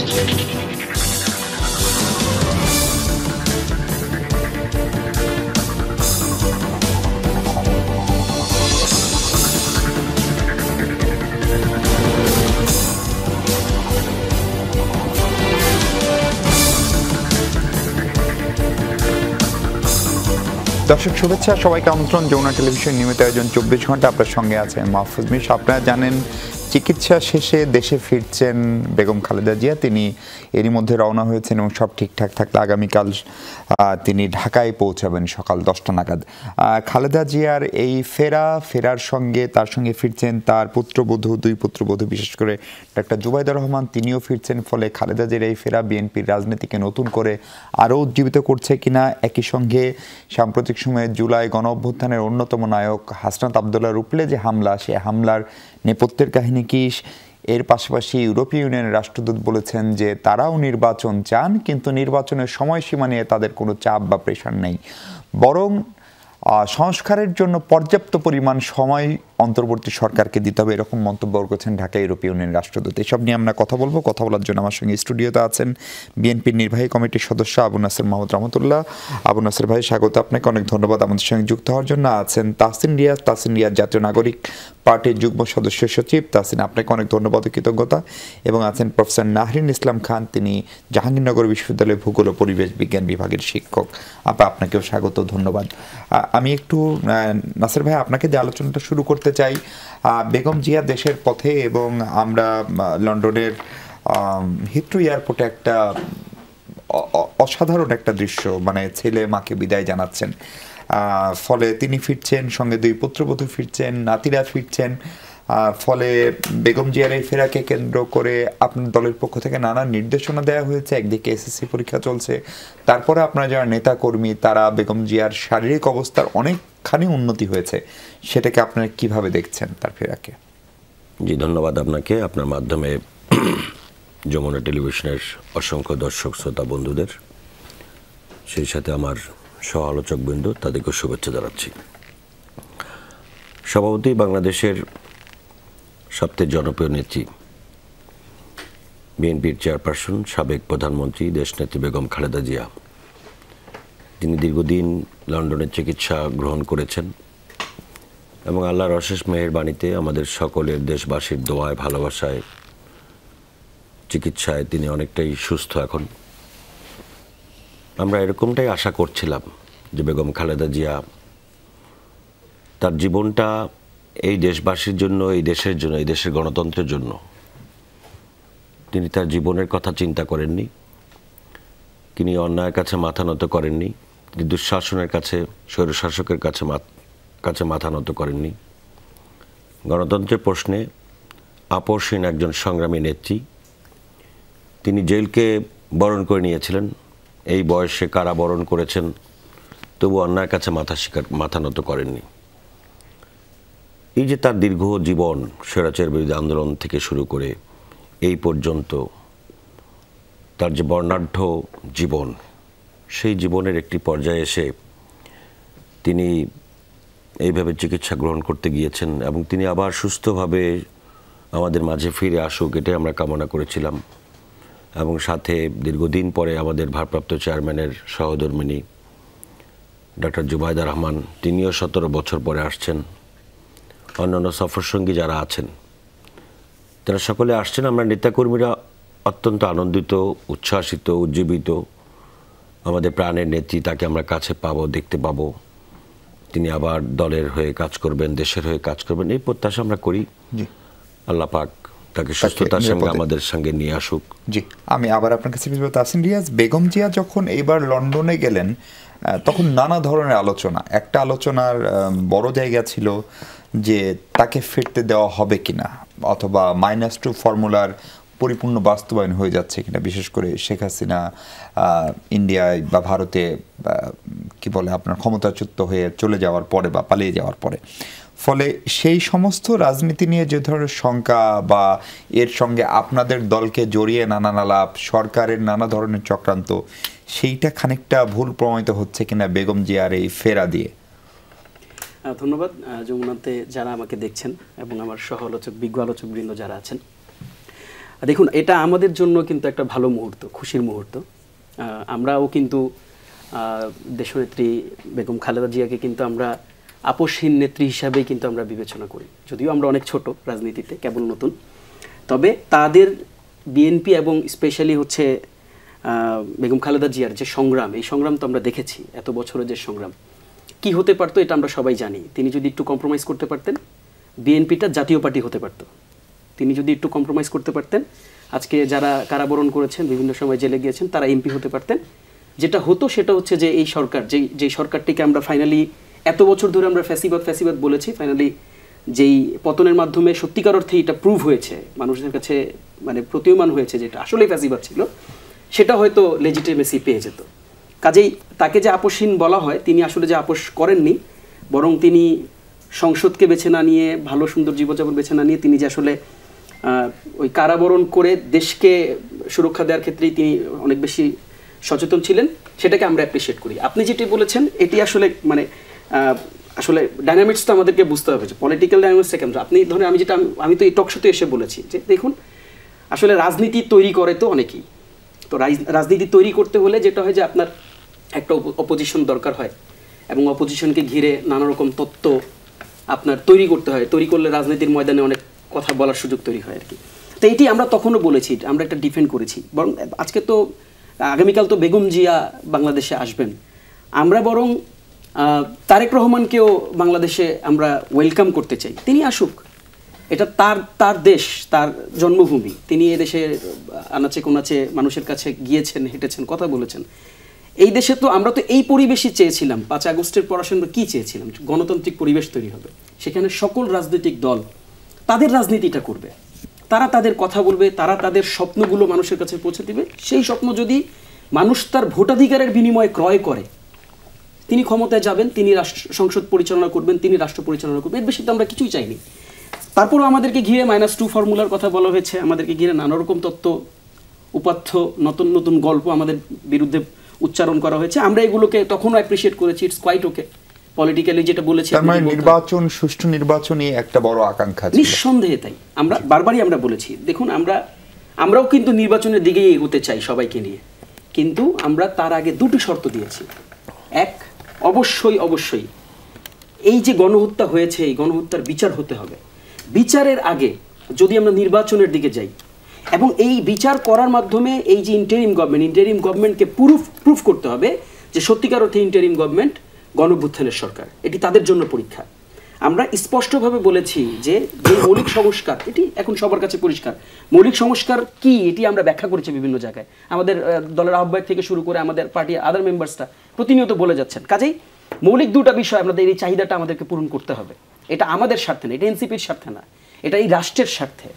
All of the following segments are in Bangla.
দর্শক শুভেচ্ছা, সবাইকে আমন্ত্রণ। যমুনা টেলিভিশন নিয়মিত আয়োজন 24 ঘন্টা আপনার সঙ্গে আছে মাহফুজ মিশ। আপনারা জানেন চিকিৎসা শেষে দেশে ফিরছেন বেগম খালেদা জিয়া। তিনি এরই মধ্যে রওনা হয়েছেন এবং সব ঠিকঠাক থাকলে আগামীকাল তিনি ঢাকায় পৌঁছাবেন সকাল 10টা নাগাদ। খালেদা জিয়ার এই ফেরার সঙ্গে তার সঙ্গে ফিরছেন তার পুত্রবধূ, 2 পুত্রবধূ, বিশেষ করে ডাক্তার জুবাইদা রহমান, তিনিও ফিরছেন। ফলে খালেদা জিয়ার এই ফেরা বিএনপির রাজনীতিকে নতুন করে আরও উজ্জীবিত করছে কিনা, একই সঙ্গে সাম্প্রতিক সময়ে জুলাই গণ অভ্যুত্থানের অন্যতম নায়ক হাসনাত আবদুল্লাহর উপরে যে হামলা, সে হামলার নেপথ্যের কাহিনী কি, এর পাশাপাশি ইউরোপীয় ইউনিয়নের রাষ্ট্রদূত বলেছেন যে তারাও নির্বাচন চান, কিন্তু নির্বাচনের সময়সীমা নিয়ে তাদের কোনো চাপ বা প্রেশার নেই, বরং সংস্কারের জন্য পর্যাপ্ত পরিমাণ সময় অন্তর্বর্তী সরকারকে দিতে হবে, এরকম মন্তব্য করেছেন ঢাকা ইউরোপীয় ইউনিয়নের রাষ্ট্রদূত। এসব নিয়ে আমরা কথা বলবো। কথা বলার জন্য আমার সঙ্গে স্টুডিওতে আছেন বিএনপির নির্বাহী কমিটির সদস্য আবু নাসের মাহমুদ রহমতুল্লাহ। আবু নাসের ভাই, স্বাগত, আপনাকে অনেক ধন্যবাদ আমাদের সঙ্গে যুক্ত হওয়ার জন্য। আছেন তাহসিন রিয়াজ, জাতীয় নাগরিক পার্টির যুগ্ম সদস্য সচিব। তাহসিন, আপনাকে অনেক ধন্যবাদ ও কৃতজ্ঞতা। এবং আছেন প্রফেসর নাহরিন ইসলাম খান, তিনি জাহাঙ্গীরনগর বিশ্ববিদ্যালয়ের ভূগোল ও পরিবেশ বিজ্ঞান বিভাগের শিক্ষক। আপনাকেও স্বাগত, ধন্যবাদ। আমি একটু নাসের ভাই আপনাকে যে আলোচনাটা শুরু করতে চাই, বেগম জিয়া দেশের পথে এবং আমরা লন্ডনের হিথ্রো এয়ারপোর্টে একটা অসাধারণ একটা দৃশ্য, মানে ছেলে মাকে বিদায় জানাচ্ছেন। ফলে তিনি ফিরছেন, সঙ্গে 2 পুত্রবধূ ফিরছেন, নাতিরা ফিরছেন। ফলে বেগম জিয়ার এই ফেরাকে কেন্দ্র করে আপনার দলের পক্ষ থেকে নানা নির্দেশনা দেওয়া হয়েছে। একদিকে এসএসসি পরীক্ষা চলছে, তারপরে আপনারা যারা নেতা কর্মী, তারা বেগম জিয়ার শারীরিক অবস্থার অনেকখানি উন্নতি হয়েছে, সেটাকে আপনারা কিভাবে দেখছেন তার ফেরাকে? জি, ধন্যবাদ আপনাকে, আপনার মাধ্যমে যমুনা টেলিভিশনের অসংখ্য দর্শক শ্রোতা বন্ধুদের, সেই সাথে আমার সহ আলোচক বৃন্দ, তাদেরকে শুভেচ্ছা জানাচ্ছি। স্বভাবতই বাংলাদেশের সবচেয়ে জনপ্রিয় নেত্রী, বিএনপির চেয়ারপারসন, সাবেক প্রধানমন্ত্রী দেশনেত্রী বেগম খালেদা জিয়া, তিনি দীর্ঘদিন লন্ডনের চিকিৎসা গ্রহণ করেছেন এবং আল্লাহর অশেষ মেহেরবাণীতে আমাদের সকলের দেশবাসীর দোয়ায়, ভালোবাসায়, চিকিৎসায় তিনি অনেকটাই সুস্থ এখন। আমরা এরকমটাই আশা করছিলাম যে বেগম খালেদা জিয়া তার জীবনটা এই দেশবাসীর জন্য, এই দেশের জন্য, এই দেশের গণতন্ত্রের জন্য তিনি তার জীবনের কথা চিন্তা করেননি। তিনি অন্যায়ের কাছে মাথা নত করেননি, তিনি দুঃশাসনের কাছে, স্বৈরশাসকের কাছে মাথা নত করেননি। গণতন্ত্রের প্রশ্নে আপোষহীন একজন সংগ্রামী নেত্রী। তিনি জেলকে বরণ করে নিয়েছিলেন, এই বয়সে কারাবরণ করেছেন, তবু অন্যায়ের কাছে মাথা নত করেননি। এই যে তার দীর্ঘ জীবন, স্বৈরাচার বিরোধী আন্দোলন থেকে শুরু করে এই পর্যন্ত তার যে বর্ণাঢ্য জীবন, সেই জীবনের একটি পর্যায়ে এসে তিনি এইভাবে চিকিৎসা গ্রহণ করতে গিয়েছেন এবং তিনি আবার সুস্থভাবে আমাদের মাঝে ফিরে আসুক, এটাই আমরা কামনা করেছিলাম। এবং সাথে দীর্ঘদিন পরে আমাদের ভারপ্রাপ্ত চেয়ারম্যানের সহধর্মিণী ডাক্তার জুবাইদা রহমান, তিনিও 17 বছর পরে আসছেন। অন্যান্য সফরসঙ্গী যারা আছেন, তারা সকলে আসছেন। আমরা নেতাকর্মীরা অত্যন্ত আনন্দিত, উচ্ছ্বাসিত, উজ্জীবিত। আমাদের প্রাণের নেত্রী, তাকে আমরা কাছে পাবো, দেখতে পাবো, তিনি আবার দলের হয়ে কাজ করবেন, দেশের হয়ে কাজ করবেন, এই প্রত্যাশা আমরা করি। আল্লাহ পাক তাকে সুস্থতার সঙ্গে আমাদের সঙ্গে নিয়ে আসুক। জি, আমি আবার আপনার কাছে তাহসিন রিয়াজ, বেগম জিয়া যখন এইবার লন্ডনে গেলেন, তখন নানা ধরনের আলোচনা, একটা আলোচনার বড় জায়গা ছিল যে তাকে ফিরতে দেওয়া হবে কিনা, অথবা -2 ফর্মুলার পরিপূর্ণ বাস্তবায়ন হয়ে যাচ্ছে কিনা, বিশেষ করে শেখ হাসিনা ইন্ডিয়ায় বা ভারতে কি বলে আপনার ক্ষমতাচ্যুত হয়ে চলে যাওয়ার পরে বা পালিয়ে যাওয়ার পরে। ফলে সেই সমস্ত রাজনীতি নিয়ে যে ধরনের শঙ্কা বা এর সঙ্গে আপনাদের দলকে জড়িয়ে নানান আলাপ, সরকারের নানা ধরনের চক্রান্ত, সেইটা খানিকটা ভুল প্রমাণিত হচ্ছে কিনা বেগম জিয়ার এই ফেরা দিয়ে? ধন্যবাদ যমুনাতে যারা আমাকে দেখছেন এবং আমার সহ আলোচক, বিজ্ঞ আলোচকবৃন্দ যারা আছেন। দেখুন, এটা আমাদের জন্য কিন্তু একটা ভালো মুহূর্ত, খুশির মুহূর্ত। আমরাও কিন্তু দেশনেত্রী বেগম খালেদা জিয়াকে কিন্তু আমরা আপোষহীন নেত্রী হিসাবেই কিন্তু আমরা বিবেচনা করি, যদিও আমরা অনেক ছোট রাজনীতিতে, কেবল নতুন। তবে তাদের বিএনপি এবং স্পেশালি হচ্ছে বেগম খালেদা জিয়ার যে সংগ্রাম, এই সংগ্রাম তো আমরা দেখেছি, এত বছরের যে সংগ্রাম কি হতে পারতো এটা আমরা সবাই জানি। তিনি যদি একটু কম্প্রোমাইজ করতে পারতেন, বিএনপিটা জাতীয় পার্টি হতে পারত। তিনি যদি একটু কম্প্রোমাইজ করতে পারতেন, আজকে যারা কারাবরণ করেছেন, বিভিন্ন সময় জেলে গিয়েছেন, তারা এমপি হতে পারতেন। যেটা হতো সেটা হচ্ছে যে এই সরকার, যেই সরকারটিকে আমরা ফাইনালি এত বছর ধরে আমরা ফ্যাসিবাদ বলেছি, ফাইনালি যেই পতনের মাধ্যমে সত্যিকার অর্থে এটা প্রুভ হয়েছে, মানুষের কাছে মানে প্রতীয়মান হয়েছে যেটা আসলেই ফ্যাসিবাদ ছিল, সেটা হয়তো লেজিটিমেসি পেয়ে যেত। কাজেই তাকে যে আপোষহীন বলা হয়, তিনি আসলে যে আপোষ করেননি, বরং তিনি সংসদকে বেছে না নিয়ে, ভালো সুন্দর জীবনযাপন বেছে না নিয়ে, তিনি যে আসলে ওই কারাবরণ করে দেশকে সুরক্ষা দেওয়ার ক্ষেত্রেই তিনি অনেক বেশি সচেতন ছিলেন, সেটাকে আমরা অ্যাপ্রিসিয়েট করি। আপনি যেটি বলেছেন এটি আসলে মানে আসলে ডাইনামিক্সটা আমাদেরকে বুঝতে হবে, যে পলিটিক্যাল ডাইনামিক্সটা কেমন। আপনি ধরেন, আমি তো এই টকশোতে এসে বলেছি যে দেখুন, আসলে রাজনীতি তৈরি করে তো অনেকেই। তো রাজনীতি তৈরি করতে হলে যেটা হয় যে আপনার একটা অপোজিশন দরকার হয়, এবং অপোজিশনকে ঘিরে নানা রকম তত্ত্ব আপনার তৈরি করতে হয়। তৈরি করলে রাজনীতির ময়দানে অনেক কথা বলার সুযোগ তৈরি হয় আর কি। তো এইটি আমরা তখনও বলেছি, আমরা একটা ডিফেন্ড করেছি। বরং আজকে তো আগামীকাল তো বেগম জিয়া বাংলাদেশে আসবেন, আমরা বরং তারেক রহমানকেও বাংলাদেশে আমরা ওয়েলকাম করতে চাই। তিনি আসুক, এটা তার দেশ, তার জন্মভূমি। তিনি এদেশে আনাচে কোনাচে মানুষের কাছে গিয়েছেন, হেঁটেছেন, কথা বলেছেন। এই দেশে তো আমরা তো এই পরিবেশই চেয়েছিলাম। 5 আগস্টের পর আমরা কি চেয়েছিলাম? গণতান্ত্রিক পরিবেশ তৈরি হবে, সেখানে সকল রাজনৈতিক দল তাদের রাজনীতিটা করবে, তারা তাদের কথা বলবে, তারা তাদের স্বপ্নগুলো মানুষের কাছে পৌঁছে দিবে। সেই স্বপ্ন যদি মানুষ তার ভোটাধিকারের বিনিময়ে ক্রয় করে, তিনি ক্ষমতায় যাবেন, তিনি সংসদ পরিচালনা করবেন, তিনি রাষ্ট্র পরিচালনা করবেন। এর বেশি তো আমরা কিছুই চাইনি। তারপরও আমাদেরকে ঘিরে -2 ফর্মুলার কথা বলা হয়েছে, আমাদেরকে ঘিরে নানা রকম তত্ত্ব উপাত্ত, নতুন নতুন গল্প আমাদের বিরুদ্ধে উচ্চারণ করা হয়েছে। আমরা এগুলোকে তখনও অ্যাপ্রিসিয়েট করেছি, ইটস কোয়াইট ওকে। পলিটিক্যালি যেটা বলেছি, নির্বাচন, সুষ্ঠু নির্বাচনই একটা বড় আকাঙ্ক্ষা ছিল, নিঃসন্দেহে তাই। আমরা বারবারই আমরা বলেছি, দেখুন আমরাও কিন্তু নির্বাচনের দিকেই এগোতে চাই সবাইকে নিয়ে, কিন্তু আমরা তার আগে 2টি শর্ত দিয়েছি। এক, অবশ্যই এই যে গণহত্যা হয়েছে, এই গণহত্যার বিচার হতে হবে। বিচারের আগে যদি আমরা নির্বাচনের দিকে যাই, এবং এই বিচার করার মাধ্যমে এই যে ইন্টারিম গভর্নমেন্টকে প্রুফ করতে হবে যে সত্যিকার অর্থে ইন্টারিম গভর্নমেন্ট গণঅভ্যুত্থানের সরকার, এটি তাদের জন্য পরীক্ষা। আমরা স্পষ্টভাবে বলেছি যে মৌলিক সংস্কার, এটি এখন সবার কাছে পরিষ্কার। মৌলিক সংস্কার কি এটি আমরা ব্যাখ্যা করেছি বিভিন্ন জায়গায়, আমাদের দলের আহ্বায়ক থেকে শুরু করে আমাদের পার্টির আদার মেম্বার্সরা প্রতিনিয়ত বলে যাচ্ছেন। কাজেই মৌলিক 2টা বিষয় আমাদের এই চাহিদাটা আমাদেরকে পূরণ করতে হবে। এটা আমাদের স্বার্থে না, এটা এনসিপির স্বার্থে না, এটা এই রাষ্ট্রের স্বার্থে,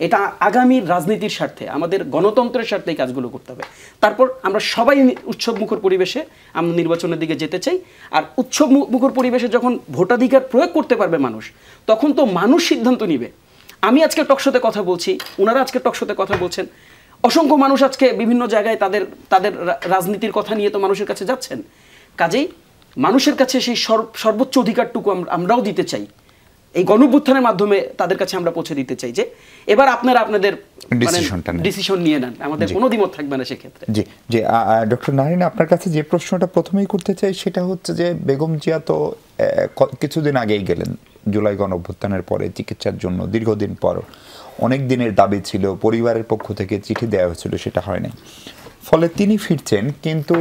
এটা আগামীর রাজনীতির স্বার্থে, আমাদের গণতন্ত্রের স্বার্থে এই কাজগুলো করতে হবে। তারপর আমরা সবাই উৎসবমুখর পরিবেশে আমরা নির্বাচনের দিকে যেতে চাই। আর উৎসবমুখর পরিবেশে যখন ভোটাধিকার প্রয়োগ করতে পারবে মানুষ, তখন তো মানুষ সিদ্ধান্ত নিবে। আমি আজকে টকশোতে কথা বলছি, ওনারা আজকে টকশোতে কথা বলছেন, অসংখ্য মানুষ আজকে বিভিন্ন জায়গায় তাদের রাজনীতির কথা নিয়ে তো মানুষের কাছে যাচ্ছেন। কাজেই মানুষের কাছে সেই সর্বোচ্চ অধিকারটুকু আমরাও দিতে চাই। এই গণঅভ্যুত্থানের মাধ্যমে তাদের কাছে আমরা পৌঁছে দিতে চাই যে এবার আপনারা আপনাদের ডিসিশন নিয়ে নেন, আমাদের কোনো দ্বিমত থাকবে না সেক্ষেত্রে। জি জি, ডক্টর নারিন, আপনার কাছে যে প্রশ্নটা প্রথমেই করতে চাই সেটা হচ্ছে যে বেগম জিয়া তো কিছুদিন আগেই গেলেন, জুলাই গণঅভ্যুত্থানের পরে চিকিৎসার জন্য দীর্ঘদিন পর। অনেক দিনের দাবি ছিল, পরিবারের পক্ষ থেকে চিঠি দেওয়া হয়েছিল, সেটা হয় নাই। ফলে তিনি ফিরছেন, কিন্তু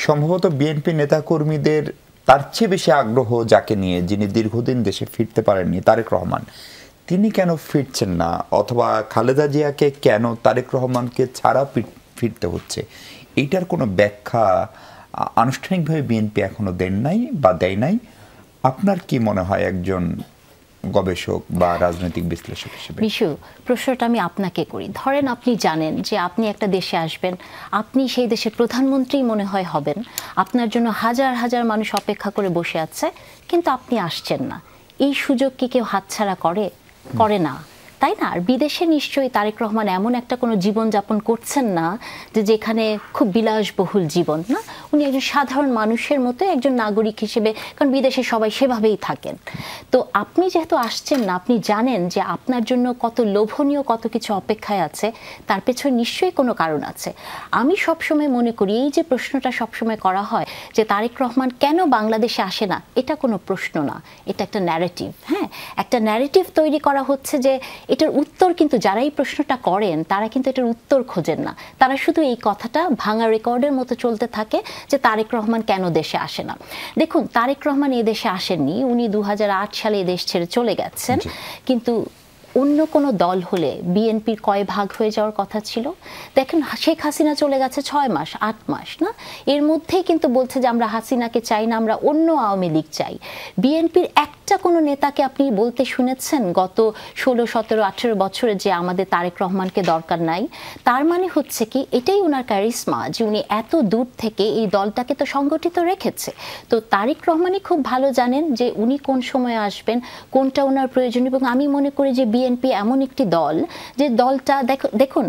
সম্ভবত বিএনপি নেতাকর্মীদের তার চেয়ে বেশি আগ্রহ যাকে নিয়ে, যিনি দীর্ঘদিন দেশে ফিরতে পারেননি, তারেক রহমান। তিনি কেন ফিরছেন না, অথবা খালেদা জিয়াকে কেন তারেক রহমানকে ছাড়া ফিরতে হচ্ছে, এইটার কোনো ব্যাখ্যা আনুষ্ঠানিকভাবে বিএনপি এখনো দেন নাই বা দেয় নাই। আপনার কি মনে হয় একজন গবেষক বা রাজনৈতিক বিশ্লেষক হিসেবে? বিশু, প্রশ্নটা আমি আপনাকে করি। ধরেন আপনি জানেন যে আপনি একটা দেশে আসবেন, আপনি সেই দেশের প্রধানমন্ত্রী মনে হয় হবেন, আপনার জন্য হাজার হাজার মানুষ অপেক্ষা করে বসে আছে, কিন্তু আপনি আসছেন না। এই সুযোগ কি কেউ হাতছাড়া করে না? তাই না? আর বিদেশে নিশ্চয়ই তারেক রহমান এমন একটা কোনো জীবনযাপন করছেন না যে যেখানে খুব বিলাসবহুল জীবন, না, উনি একজন সাধারণ মানুষের মতো একজন নাগরিক হিসেবে, কারণ বিদেশে সবাই সেভাবেই থাকেন। তো আপনি যেহেতু আসছেন না, আপনি জানেন যে আপনার জন্য কত লোভনীয় কত কিছু অপেক্ষায় আছে, তার পেছনে নিশ্চয়ই কোনো কারণ আছে। আমি সবসময় মনে করি এই যে প্রশ্নটা সবসময় করা হয় যে তারেক রহমান কেন বাংলাদেশে আসে না, এটা কোনো প্রশ্ন না, এটা একটা ন্যারেটিভ। হ্যাঁ, একটা ন্যারেটিভ তৈরি করা হচ্ছে যে এটার উত্তর, কিন্তু যারা এই প্রশ্নটা করেন তারা কিন্তু এটার উত্তর খোঁজেন না, তারা শুধু এই কথাটা ভাঙা রেকর্ডের মতো চলতে থাকে যে তারেক রহমান কেন দেশে আসে না। দেখুন, তারেক রহমান এই দেশে আসেননি, উনি 2008 সালে এই দেশ ছেড়ে চলে গেছেন, কিন্তু অন্য কোনো দল হলে বিএনপির কয় ভাগ হয়ে যাওয়ার কথা ছিল? দেখেন, শেখ হাসিনা চলে গেছে 6 মাস 8 মাস, না, এর মধ্যেই কিন্তু বলছে যে আমরা হাসিনাকে চাই না, আমরা অন্য আওয়ামী লীগ চাই। বিএনপির একটা কোনো নেতাকে আপনি বলতে শুনেছেন গত 16, 17, 18 বছরে যে আমাদের তারেক রহমানকে দরকার নাই? তার মানে হচ্ছে কি, এটাই ওনার ক্যারিসমা যে উনি এত দূর থেকে এই দলটাকে তো সংগঠিত রেখেছে। তো তারেক রহমানই খুব ভালো জানেন যে উনি কোন সময়ে আসবেন, কোনটা ওনার প্রয়োজন। এবং আমি মনে করি যে বিএনপি এমন একটি দল যে দলটা দেখুন,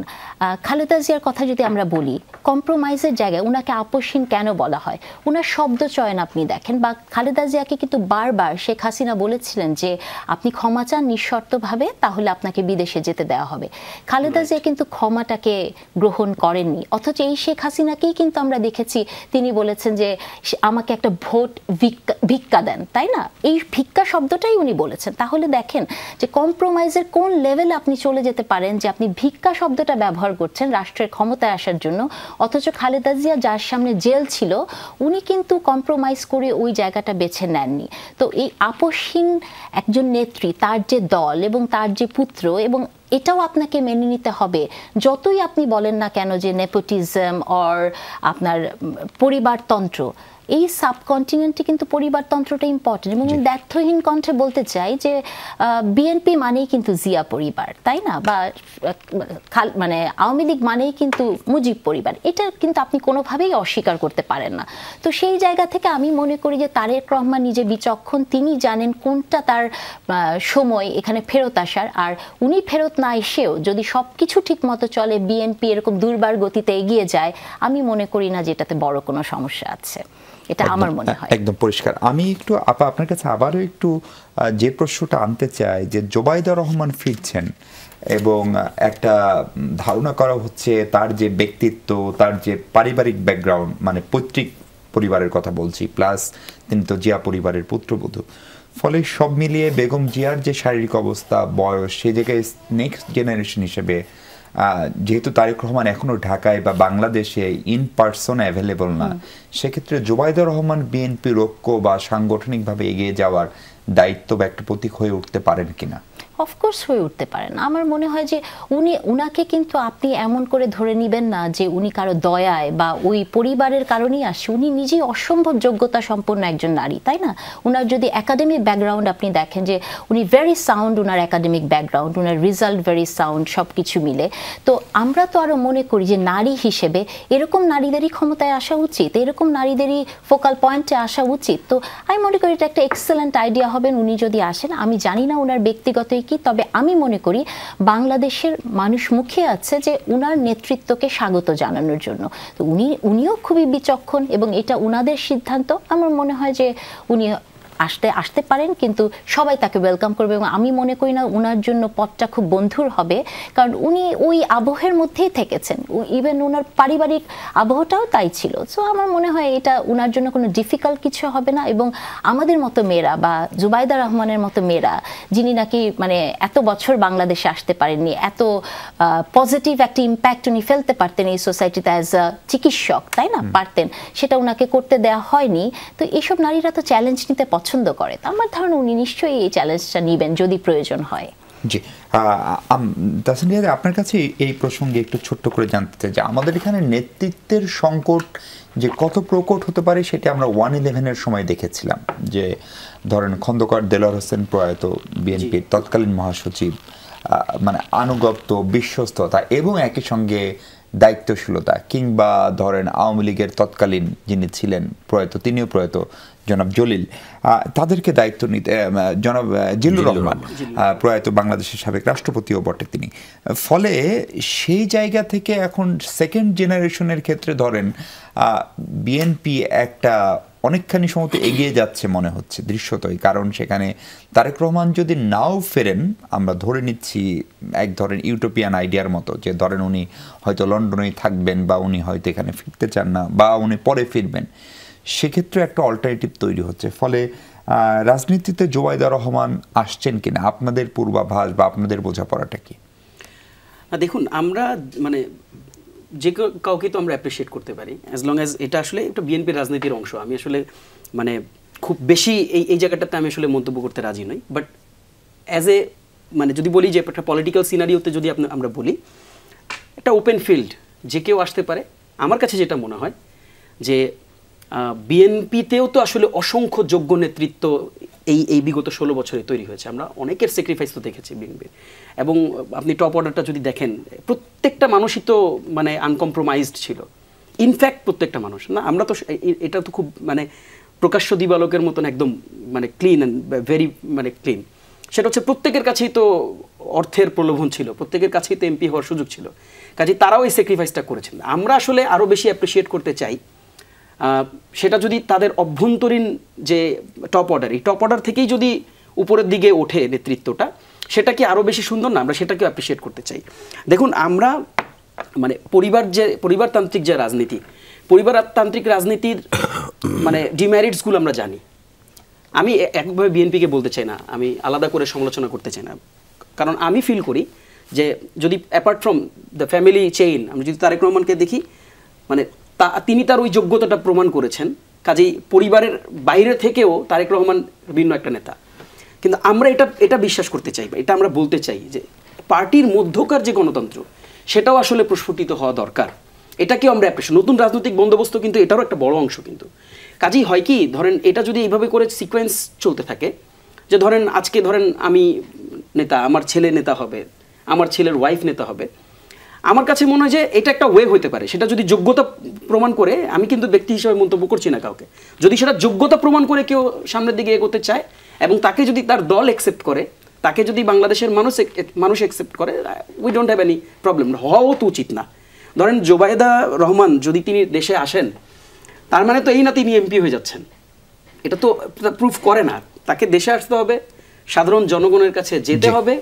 খালেদা জিয়ার কথা যদি আমরা বলি, কম্প্রোমাইজের জায়গায় ওনাকে আপোষহীন কেন বলা হয়? ওনার শব্দ চয়ন আপনি দেখেন, বা খালেদা জিয়াকে কিন্তু বারবার শেখ হাসিনা বলেছিলেন যে আপনি ক্ষমা চান নিঃশর্তভাবে, তাহলে আপনাকে বিদেশে যেতে দেওয়া হবে। খালেদা জিয়া কিন্তু ক্ষমাটাকে গ্রহণ করেননি, অথচ এই শেখ হাসিনাকেই কিন্তু আমরা দেখেছি তিনি বলেছেন যে আমাকে একটা ভোট ভিক্ষা দেন, তাই না? এই ভিক্ষা শব্দটাই উনি বলেছেন। তাহলে দেখেন যে কম্প্রোমাইজের কোন লেভেলে আপনি চলে যেতে পারেন যে আপনি ভিক্ষা শব্দটা ব্যবহার করছেন রাষ্ট্রের ক্ষমতায় আসার জন্য, অথচ খালেদা জিয়া যার সামনে জেল ছিল উনি কিন্তু কম্প্রোমাইজ করে ওই জায়গাটা বেছে নেননি। তো এই আপোষহীন একজন নেত্রী, তার যে দল এবং তার যে পুত্র, এবং এটাও আপনাকে মেনে নিতে হবে, যতই আপনি বলেন না কেন যে নেপোটিজম অর আপনার পরিবারতন্ত্র, এই সাবকন্টিনেন্টে কিন্তু পরিবারতন্ত্রটা ইম্পর্টেন্ট। এবং দ্ব্যর্থহীন কণ্ঠে বলতে চাই যে বিএনপি মানেই কিন্তু জিয়া পরিবার, তাই না? বা মানে আওয়ামী লীগ মানেই কিন্তু মুজিব পরিবার, এটা কিন্তু আপনি কোনোভাবেই অস্বীকার করতে পারেন না। তো সেই জায়গা থেকে আমি মনে করি যে তারেক রহমান নিজে বিচক্ষণ, তিনি জানেন কোনটা তার সময় এখানে ফেরত আসার। আর উনি ফেরত না এসেও যদি সব কিছু ঠিক মতো চলে, বিএনপি এরকম দুর্বার গতিতে এগিয়ে যায়, আমি মনে করি না যে এটাতে বড় কোনো সমস্যা আছে। এটা আমার মনে হয় একদম পরিষ্কার। আমি একটু আপনার কাছে আবারও একটু যে প্রশ্নটা আনতে চাই যে জোবাইদা রহমান ফিরছেন এবং একটা ধারণা করা হচ্ছে তার যে ব্যক্তিত্ব, তার যে পারিবারিক ব্যাকগ্রাউন্ড, মানে পৈতৃক পরিবারের কথা বলছি, প্লাস তিনি তো জিয়া পরিবারের পুত্রবধূ, ফলে সব মিলিয়ে বেগম জিয়ার যে শারীরিক অবস্থা, বয়স, সে জায়গায় নেক্সট জেনারেশন হিসেবে যেহেতু তারেক রহমান এখনো ঢাকায় বা বাংলাদেশে ইন পার্সন অ্যাভেলেবল না, সেক্ষেত্রে জোবাইদা রহমান বিএনপির ঐক্য বা সাংগঠনিকভাবে এগিয়ে যাওয়ার দায়িত্ব বা একটা প্রতীক হয়ে উঠতে পারেন কিনা? অফকোর্স হয়ে উঠতে পারেন। আমার মনে হয় যে উনাকে কিন্তু আপনি এমন করে ধরে নেবেন না যে উনি কারো দয়ায় বা ওই পরিবারের কারণেই আসে। উনি নিজেই অসম্ভব যোগ্যতা সম্পন্ন একজন নারী, তাই না? উনার যদি একাডেমিক ব্যাকগ্রাউন্ড আপনি দেখেন যে উনি ভেরি সাউন্ড, উনার একাডেমিক ব্যাকগ্রাউন্ড, উনার রেজাল্ট ভেরি সাউন্ড, সব কিছু মিলে। তো আমরা তো আরও মনে করি যে নারী হিসেবে এরকম নারীদেরই ক্ষমতায় আসা উচিত, এরকম নারীদেরই ফোকাল পয়েন্টে আসা উচিত। তো আমি মনে করি এটা একটা এক্সেলেন্ট আইডিয়া হবেন উনি যদি আসেন। আমি জানি না ওনার ব্যক্তিগত কি, তবে আমি মনে করি বাংলাদেশের মানুষ মুখে আছে যে উনার নেতৃত্বকে স্বাগত জানানোর জন্য। তো উনিও খুবই বিচক্ষণ এবং এটা উনাদের সিদ্ধান্ত। আমার মনে হয় যে উনি আসতে পারেন, কিন্তু সবাই তাকে ওয়েলকাম করবে এবং আমি মনে করি না উনার জন্য পথটা খুব বন্ধুর হবে, কারণ উনি ওই আবহের মধ্যেই থেকেছেন, ইভেন ওনার পারিবারিক আবহটাও তাই ছিল। সো আমার মনে হয় এটা উনার জন্য কোনো ডিফিকাল্ট কিছু হবে না। এবং আমাদের মতো মেয়েরা বা জুবাইদা রহমানের মতো মেয়েরা, যিনি নাকি মানে এত বছর বাংলাদেশে আসতে পারেননি, এত পজিটিভ একটা ইম্প্যাক্ট উনি ফেলতে পারতেন এই সোসাইটিতে অ্যাজ আ চিকিৎসক, তাই না? পারতেন, সেটা উনাকে করতে দেওয়া হয়নি। তো এইসব নারীরা তো চ্যালেঞ্জ নিতে পছন্দ করে। তো আমার ধারণা উনি নিশ্চয়ই এই চ্যালেঞ্জটা নেবেন যদি প্রয়োজন হয়। জি, তাসনিয়া, আপনার কাছে এই প্রসঙ্গে একটু ছোট্ট করে জানতে চাই যে আমাদের এখানে নেতৃত্বের সংকট যে কত প্রকট হতে পারে সেটা আমরা 1/11-এর সময় দেখেছিলাম। যে ধরেন খন্দকার দেলোয়ার হোসেন প্রয়াত, বিএনপির তৎকালীন মহাসচিব, মানে আনুগত্য, বিশ্বস্ততা এবং একই সঙ্গে দায়িত্বশীলতা, কিংবা ধরেন আওয়ামী লীগের তৎকালীন যিনি ছিলেন প্রয়াত, তিনিও প্রয়াত, জনাব জলিল, তাদেরকে দায়িত্ব নিতে, জনাব জিল্লুর রহমান প্রয়াত বাংলাদেশের সাবেক রাষ্ট্রপতিও বটে তিনি। ফলে সেই জায়গা থেকে এখন সেকেন্ড জেনারেশনের ক্ষেত্রে ধরেন বিএনপি একটা অনেকখানি সময় এগিয়ে যাচ্ছে মনে হচ্ছে দৃশ্যতই। কারণ সেখানে তারেক রহমান যদি নাও ফেরেন, আমরা ধরে নিচ্ছি এক ধরেন ইউটোপিয়ান আইডিয়ার মতো, যে ধরেন উনি হয়তো লন্ডনেই থাকবেন, বা উনি হয়তো এখানে ফিরতে চান না, বা উনি পরে ফিরবেন, সেক্ষেত্রে একটা অল্টারনেটিভ তৈরি হচ্ছে। ফলে রাজনীতিতে জোবাইদা রহমান আসছেন কিনা, আপনাদের পূর্বাভাস বা আপনাদের বোঝাপড়াটা কি? দেখুন, আমরা মানে যে কাউকে তো আমরা অ্যাপ্রিসিয়েট করতে পারি অ্যাজ লং অ্যাজ এটা আসলে একটা বিএনপির রাজনীতির অংশ। আমি আসলে মানে খুব বেশি এই জায়গাটাতে আমি আসলে মন্তব্য করতে রাজি নই। বাট অ্যাজ এ মানে যদি বলি যে একটা পলিটিক্যাল সিনারিওতে যদি আমরা বলি, একটা ওপেন ফিল্ড, যে কেউ আসতে পারে। আমার কাছে যেটা মনে হয় যে বিএনপিতেও তো আসলে অসংখ্য যোগ্য নেতৃত্ব এই বিগত 16 বছরে তৈরি হয়েছে। আমরা অনেকের স্যাক্রিফাইস তো দেখেছি বিএনপির, এবং আপনি টপ অর্ডারটা যদি দেখেন, প্রত্যেকটা মানুষই তো মানে আনকম্প্রোমাইজড ছিল। ইনফ্যাক্ট প্রত্যেকটা মানুষ না, আমরা তো এটা তো খুব মানে প্রকাশ্য দিবালোকের মতন একদম মানে ক্লিন অ্যান্ড ভেরি মানে ক্লিন। সেটা হচ্ছে প্রত্যেকের কাছেই তো অর্থের প্রলোভন ছিল, প্রত্যেকের কাছেই তো এমপি হওয়ার সুযোগ ছিল, কাজে তারাও এই স্যাক্রিফাইসটা করেছেন। আমরা আসলে আরও বেশি অ্যাপ্রিসিয়েট করতে চাই সেটা যদি তাদের অভ্যন্তরীণ যে টপ অর্ডার, এই টপ অর্ডার থেকেই যদি উপরের দিকে ওঠে নেতৃত্বটা, সেটা কি আরও বেশি সুন্দর না? আমরা সেটাকেও অ্যাপ্রিসিয়েট করতে চাই। দেখুন, আমরা মানে পরিবারতান্ত্রিক যে রাজনীতি, পরিবারতান্ত্রিক রাজনীতির মানে ডিমেরিটসগুলো আমরা জানি। আমি একভাবে বিএনপিকে বলতে চাই না, আমি আলাদা করে সমালোচনা করতে চাই না, কারণ আমি ফিল করি যে যদি apart from the family chain, আমরা যদি তারেক রহমানকে দেখি, মানে তিনি তার ওই যোগ্যতাটা প্রমাণ করেছেন, কাজেই পরিবারের বাইরে থেকেও তারেক রহমান ভিন্ন একটা নেতা। কিন্তু আমরা এটা বিশ্বাস করতে চাই, এটা আমরা বলতে চাই যে পার্টির মধ্যকার যে গণতন্ত্র, সেটাও আসলে প্রস্ফুটিত হওয়া দরকার। এটাকে আমরা অ্যাপ্রিসিয়েট, নতুন রাজনৈতিক বন্দোবস্ত কিন্তু এটারও একটা বড় অংশ। কিন্তু কাজেই হয় কি, ধরেন এটা যদি এইভাবে করে সিকোয়েন্স চলতে থাকে, যে ধরেন আজকে ধরেন আমি নেতা, আমার ছেলে নেতা হবে, আমার ছেলের ওয়াইফ নেতা হবে, আমার কাছে মনে হয় যে এটা একটা ওয়ে হতে পারে। সেটা যদি যোগ্যতা প্রমাণ করে, আমি কিন্তু ব্যক্তি হিসেবে মন্তব্য করছি না কাউকে, যদি সেটা যোগ্যতা প্রমাণ করে কেউ সামনের দিকে এগোতে চায় এবং তাকে যদি তার দল অ্যাকসেপ্ট করে, তাকে যদি বাংলাদেশের মানুষ অ্যাকসেপ্ট করে, we don't have any problem. হওয়াও তো উচিত না। ধরেন জোবাইদা রহমান যদি তিনি দেশে আসেন, তার মানে তো এই না তিনি এমপি হয়ে যাচ্ছেন, এটা তো প্রুফ করে না। তাকে দেশে আসতে হবে, সাধারণ জনগণের কাছে যেতে হবে,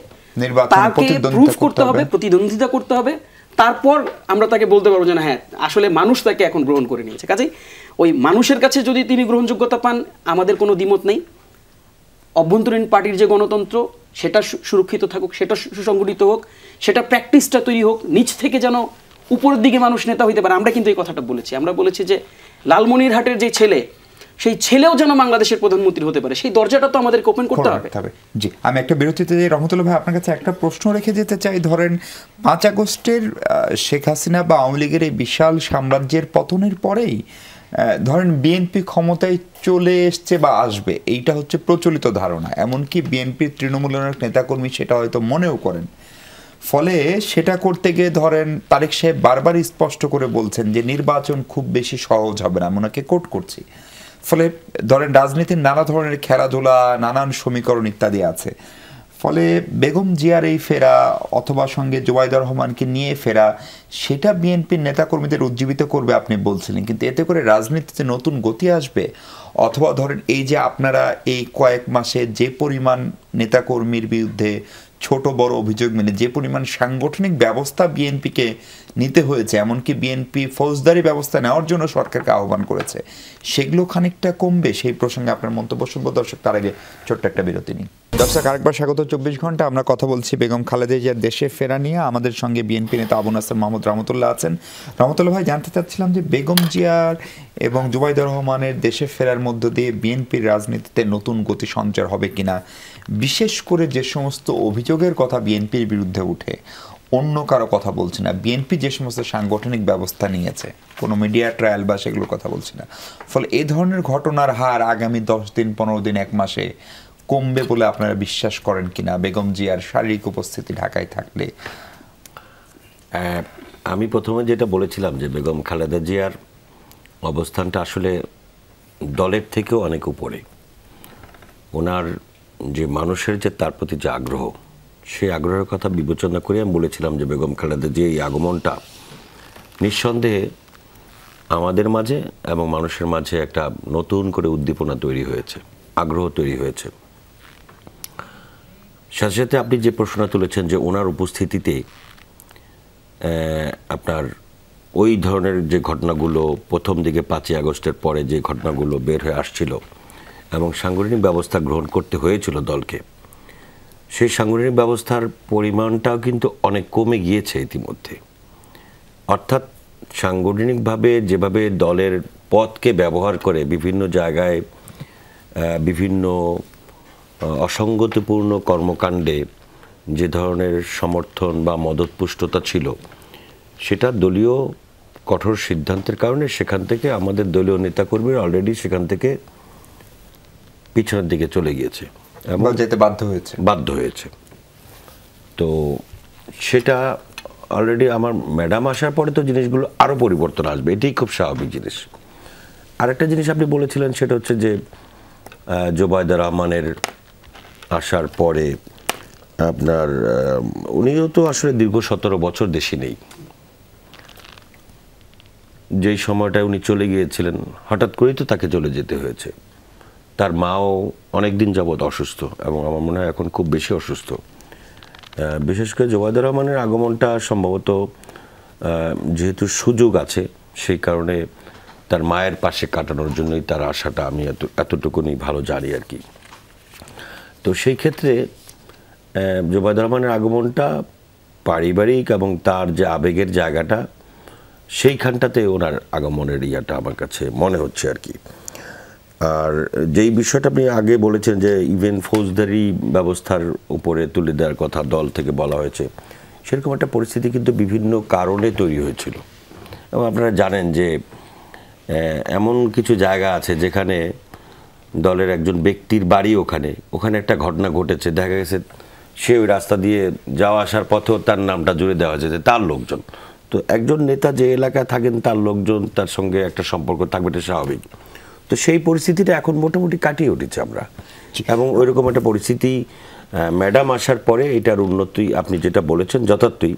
তাকে প্রুফ করতে হবে, প্রতিদ্বন্দ্বিতা করতে হবে, তারপর আমরা তাকে বলতে পারবো যে না, হ্যাঁ আসলে মানুষ তাকে এখন গ্রহণ করে নিয়েছে। কাজেই ওই মানুষের কাছে যদি তিনি গ্রহণযোগ্যতা পান, আমাদের কোনো দ্বিমত নেই। অভ্যন্তরীণ পার্টির যে গণতন্ত্র, সেটা সুরক্ষিত থাকুক, সেটা সুসংগঠিত হোক, সেটা প্র্যাকটিসটা তৈরি হোক, নিচ থেকে যেন উপরের দিকে মানুষ নেতা হইতে পারে। আমরা কিন্তু এই কথাটা বলেছি, আমরা বলেছি যে লালমনিরহাটের যে ছেলে, সেই ছেলেও যেন বাংলাদেশের প্রধানমন্ত্রী হতে পারে, সেই দরজাটা তো আমাদেরকে ওপেন করতে হবে। জি, আমি একটা বিরতিতে যাই। রহমতুল্লাহ ভাই, আপনার কাছে একটা প্রশ্ন রেখে যেতে চাই। ধরেন 5 আগস্টের শেখ হাসিনা বা আওয়ামী লীগের এই বিশাল সাম্রাজ্যের পতনের পরেই ধরেন বিএনপি ক্ষমতায় চলে এসছে বা আসবে, এইটা হচ্ছে প্রচলিত ধারণা। এমনকি বিএনপির তৃণমূলের নেতাকর্মী সেটা হয়তো মনেও করেন। ফলে সেটা করতে গিয়ে ধরেন তারেক সাহেব বারবার স্পষ্ট করে বলছেন যে নির্বাচন খুব বেশি সহজ হবে না, আমি ওনাকে কোট করছি। ফলে ধরেন রাজনীতির নানা ধরনের খেলাধুলা, নানান সমীকরণ ইত্যাদি আছে। ফলে বেগম জিয়ার এই ফেরা অথবা সঙ্গে জোবাইদা রহমানকে নিয়ে ফেরা, সেটা বিএনপির নেতাকর্মীদের উজ্জীবিত করবে আপনি বলছিলেন, কিন্তু এতে করে রাজনীতিতে নতুন গতি আসবে? অথবা ধরেন এই যে আপনারা এই কয়েক মাসে যে পরিমাণ নেতাকর্মীর বিরুদ্ধে ছোট বড় অভিযোগ মেনে যে পরিমাণ সাংগঠনিক ব্যবস্থা বিএনপিকে নিতে হয়েছে, এমনকি বিএনপি ফৌজদারি ব্যবস্থা নেওয়ার জন্য সরকারকে আহ্বান করেছে, সেগুলো খানিকটা কমবে? সেই প্রসঙ্গে আপনার মন্তব্য শুনবো। দর্শক, তার আগে ছোট্ট একটা বিরতি নিই। দর্শক, আরেকবার স্বাগত 24 ঘন্টা। আমরা কথা বলছি বেগম খালেদা জিয়ার দেশে ফেরা নিয়ে। আমাদের সঙ্গে বিএনপি নেতা আবু নাসের মাহমুদ রহমতুল্লাহ আছেন। রহমতুল্লাহ ভাই, জানতে চাচ্ছিলাম যে বেগম জিয়ার এবং জোবাইদা রহমানের দেশে ফেরার মধ্য দিয়ে বিএনপির রাজনীতিতে নতুন গতি সঞ্চার হবে কিনা, বিশেষ করে যে সমস্ত অভিযোগের কথা বিএনপির বিরুদ্ধে উঠে, অন্য কারো কথা বলছি না, বিএনপি যে সমস্ত সাংগঠনিক ব্যবস্থা নিয়েছে, কোনো মিডিয়া ট্রায়াল বা সেগুলোর কথা বলছি না, ফলে এই ধরনের ঘটনার হার আগামী 10 দিন 15 দিন 1 মাসে কমবে বলে আপনারা বিশ্বাস করেন কিনা, বেগম জিয়ার শারীরিক উপস্থিতি ঢাকায় থাকলে? আমি প্রথমে যেটা বলেছিলাম যে বেগম খালেদা জিয়ার অবস্থানটা আসলে দলের থেকেও অনেক উপরে। ওনার যে মানুষের যে তার প্রতি যে আগ্রহ, সেই আগ্রহের কথা বিবেচনা করে আমি বলেছিলাম যে বেগম খালেদা জিয়ার এই আগমনটা নিঃসন্দেহে আমাদের মাঝে এবং মানুষের মাঝে একটা নতুন করে উদ্দীপনা তৈরি হয়েছে, আগ্রহ তৈরি হয়েছে। সাথে সাথে আপনি যে প্রশ্ন তুলেছেন যে ওনার উপস্থিতিতে আপনার ওই ধরনের যে ঘটনাগুলো প্রথম দিকে 5ই আগস্টের পরে যে ঘটনাগুলো বের হয়ে আসছিল এবং সাংগঠনিক ব্যবস্থা গ্রহণ করতে হয়েছিল দলকে, সেই সাংগঠনিক ব্যবস্থার পরিমাণটাও কিন্তু অনেক কমে গিয়েছে ইতিমধ্যে। অর্থাৎ সাংগঠনিকভাবে যেভাবে দলের পথকে ব্যবহার করে বিভিন্ন জায়গায় বিভিন্ন অসঙ্গতিপূর্ণ কর্মকাণ্ডে যে ধরনের সমর্থন বা মদতপুষ্টতা ছিল, সেটা দলীয় কঠোর সিদ্ধান্তের কারণে সেখান থেকে আমাদের দলীয় নেতাকর্মীরা অলরেডি সেখান থেকে পিছনের দিকে চলে গিয়েছে এবং যেতে বাধ্য হয়েছে। তো সেটা অলরেডি আমার ম্যাডাম আসার পরে তো জিনিসগুলো আরও পরিবর্তন আসবে, এটাই খুব স্বাভাবিক জিনিস। আরেকটা জিনিস আপনি বলেছিলেন সেটা হচ্ছে যে জোবায়দা রহমানের আসার পরে আপনার উনিও তো আসলে দীর্ঘ 17 বছর দেশে নেই। যেই সময়টায় উনি চলে গিয়েছিলেন হঠাৎ করেই তো তাকে চলে যেতে হয়েছে। তার মাও অনেক দিন যাবৎ অসুস্থ এবং আমার মনে হয় এখন খুব বেশি অসুস্থ। বিশেষ করে জোবায়দা রহমানের আগমনটা সম্ভবত যেহেতু সুযোগ আছে সেই কারণে তার মায়ের পাশে কাটানোর জন্যই তার আশাটা, আমি এতটুকুনি ভালো জানি আর কি। তো সেই ক্ষেত্রে জোবায়দা রহমানের আগমনটা পারিবারিক এবং তার যে আবেগের জায়গাটা, সেইখানটাতে ওনার আগমনের ইয়াটা আমার কাছে মনে হচ্ছে আর কি। আর যেই বিষয়টা আপনি আগে বলেছেন যে ইভেন ফৌজদারি ব্যবস্থার উপরে তুলে দেওয়ার কথা দল থেকে বলা হয়েছে, সেরকম একটা পরিস্থিতি কিন্তু বিভিন্ন কারণে তৈরি হয়েছিল। এবং আপনারা জানেন যে এমন কিছু জায়গা আছে যেখানে দলের একজন ব্যক্তির বাড়ি ওখানে একটা ঘটনা ঘটেছে, দেখা গেছে সে ওই রাস্তা দিয়ে যাওয়া আসার পথেও তার নামটা জুড়ে দেওয়া হয়েছে, তার লোকজন। তো একজন নেতা যে এলাকায় থাকেন তার লোকজন তার সঙ্গে একটা সম্পর্ক থাকবে, এটা স্বাভাবিক। তো সেই পরিস্থিতিটা এখন মোটামুটি কাটিয়ে উঠেছে আমরা, এবং ওইরকম একটা পরিস্থিতি ম্যাডাম আসার পরে এটার উন্নতি আপনি যেটা বলেছেন যথার্থই,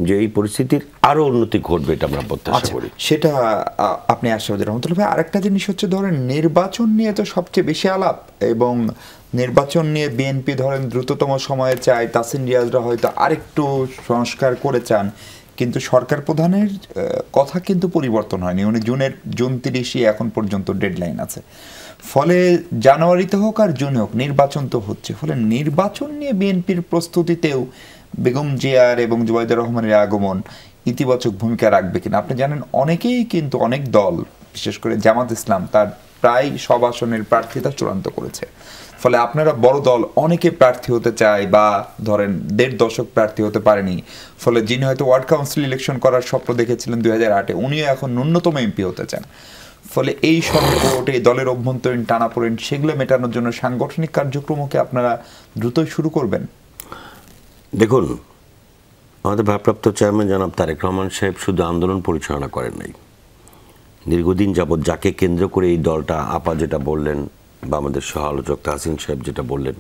যে এই পরিস্থিতির আরও উন্নতি ঘটবে এটা আমরা প্রত্যাশা করি। সেটা আপনি আশাবাদী রহমতুল্লাহ ভাই। আরেকটা জিনিস হচ্ছে ধরেন নির্বাচন নিয়ে তো সবচেয়ে বেশি আলাপ, এবং নির্বাচন নিয়ে বিএনপি ধরেন দ্রুততম সময়ে চায়, তাসিন রিয়াজরা হয়তো আরেকটু সংস্কার করে চান, কিন্তু সরকার প্রধানের কথা কিন্তু পরিবর্তন হয়নি। উনি জুন 30 এখন পর্যন্ত ডেডলাইন আছে। ফলে জানুয়ারিতে হোক আর জুনে হোক নির্বাচন তো হচ্ছে। ফলে নির্বাচন নিয়ে বিএনপির প্রস্তুতিতেও বেগম জিয়ার এবং জোবায়দা রহমানের আগমন ইতিবাচক ভূমিকা রাখবে কিনা? আপনি জানেন অনেকেই কিন্তু অনেক দল, বিশেষ করে জামাত ইসলাম, তার প্রায় সব আসনের প্রার্থিতা চূড়ান্ত করেছে। ফলে আপনারা বড় দল অনেকে প্রার্থী হতে চায়, বা ধরেন 1.5 দশক প্রার্থী হতে পারেনি। ফলে যিনি হয়তো ওয়ার্ড কাউন্সিল ইলেকশন করার স্বপ্ন দেখেছিলেন 2008-এ, উনিও এখন ন্যূনতম এমপি হতে চান। ফলে এই সংকট, এই দলের অভ্যন্তরীণ টানাপোড়েন, সেগুলো মেটানোর জন্য সাংগঠনিক কার্যক্রমকে আপনারা দ্রুতই শুরু করবেন। দেখুন, আমাদের ভারপ্রাপ্ত চেয়ারম্যান জনাব তারেক রহমান সাহেব শুধু আন্দোলন পরিচালনা করেন নাই, দীর্ঘদিন যাবৎ যাকে কেন্দ্র করে এই দলটা, আপা যেটা বললেন বা আমাদের সহ আলোচক তাহসিন সাহেব যেটা বললেন,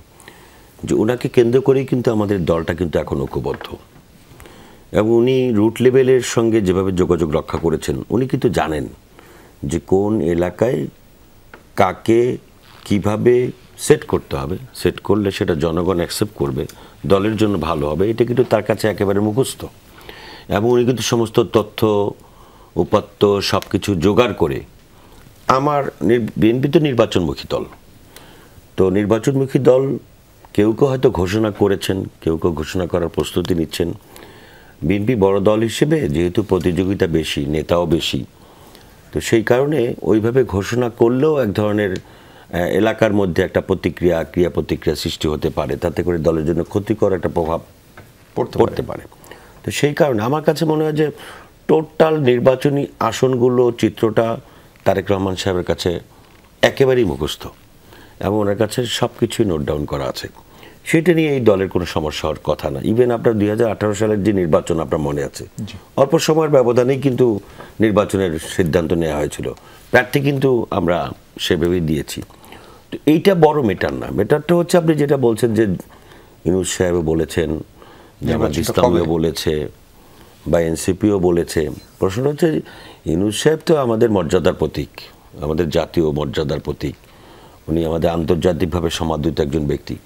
যে ওনাকে কেন্দ্র করেই কিন্তু আমাদের দলটা কিন্তু এখন ঐক্যবদ্ধ। এবং উনি রুট লেভেলের সঙ্গে যেভাবে যোগাযোগ রক্ষা করেছেন, উনি কিন্তু জানেন যে কোন এলাকায় কাকে কিভাবে সেট করতে হবে, সেট করলে সেটা জনগণ অ্যাকসেপ্ট করবে, দলের জন্য ভালো হবে, এটা কিন্তু তার কাছে একেবারে মুখস্থ। এবং উনি কিন্তু সমস্ত তথ্য উপাত্ত সব কিছু জোগাড় করে, আমার বিএনপি তো নির্বাচনমুখী দল, তো নির্বাচনমুখী দল কেউ কেউ হয়তো ঘোষণা করেছেন, কেউ কেউ ঘোষণা করার প্রস্তুতি নিচ্ছেন। বিএনপি বড় দল হিসেবে যেহেতু প্রতিযোগিতা বেশি, নেতাও বেশি, তো সেই কারণে ওইভাবে ঘোষণা করলেও এক ধরনের এলাকার মধ্যে একটা ক্রিয়া প্রতিক্রিয়া সৃষ্টি হতে পারে, তাতে করে দলের জন্য ক্ষতিকর একটা প্রভাব পড়তে পারে। তো সেই কারণে আমার কাছে মনে হয় যে টোটাল নির্বাচনী আসনগুলো চিত্রটা তারেক রহমান সাহেবের কাছে একেবারেই মুখস্থ, এবং ওনার কাছে সব কিছুই নোট ডাউন করা আছে। সেটা নিয়ে এই দলের কোনো সমস্যা হওয়ার কথা না। ইভেন আপনার 2018 সালের যে নির্বাচন আপনার মনে আছে, অল্প সময়ের ব্যবধানেই কিন্তু নির্বাচনের সিদ্ধান্ত নেওয়া হয়েছিল, প্রার্থী কিন্তু আমরা সেভাবেই দিয়েছি। তো এইটা বড় মেটার না, মেটারটা হচ্ছে আপনি যেটা বলছেন যে ইউনূস সাহেব বলেছেন, জামায়াত ইসলামীও বলেছে বা এনসিপিও বলেছে। প্রশ্ন হচ্ছে ইউনূস সাহেব তো আমাদের মর্যাদার প্রতীক, আমাদের জাতীয় মর্যাদার প্রতীক, উনি আমাদের আন্তর্জাতিকভাবে সমাদৃত একজন ব্যক্তি।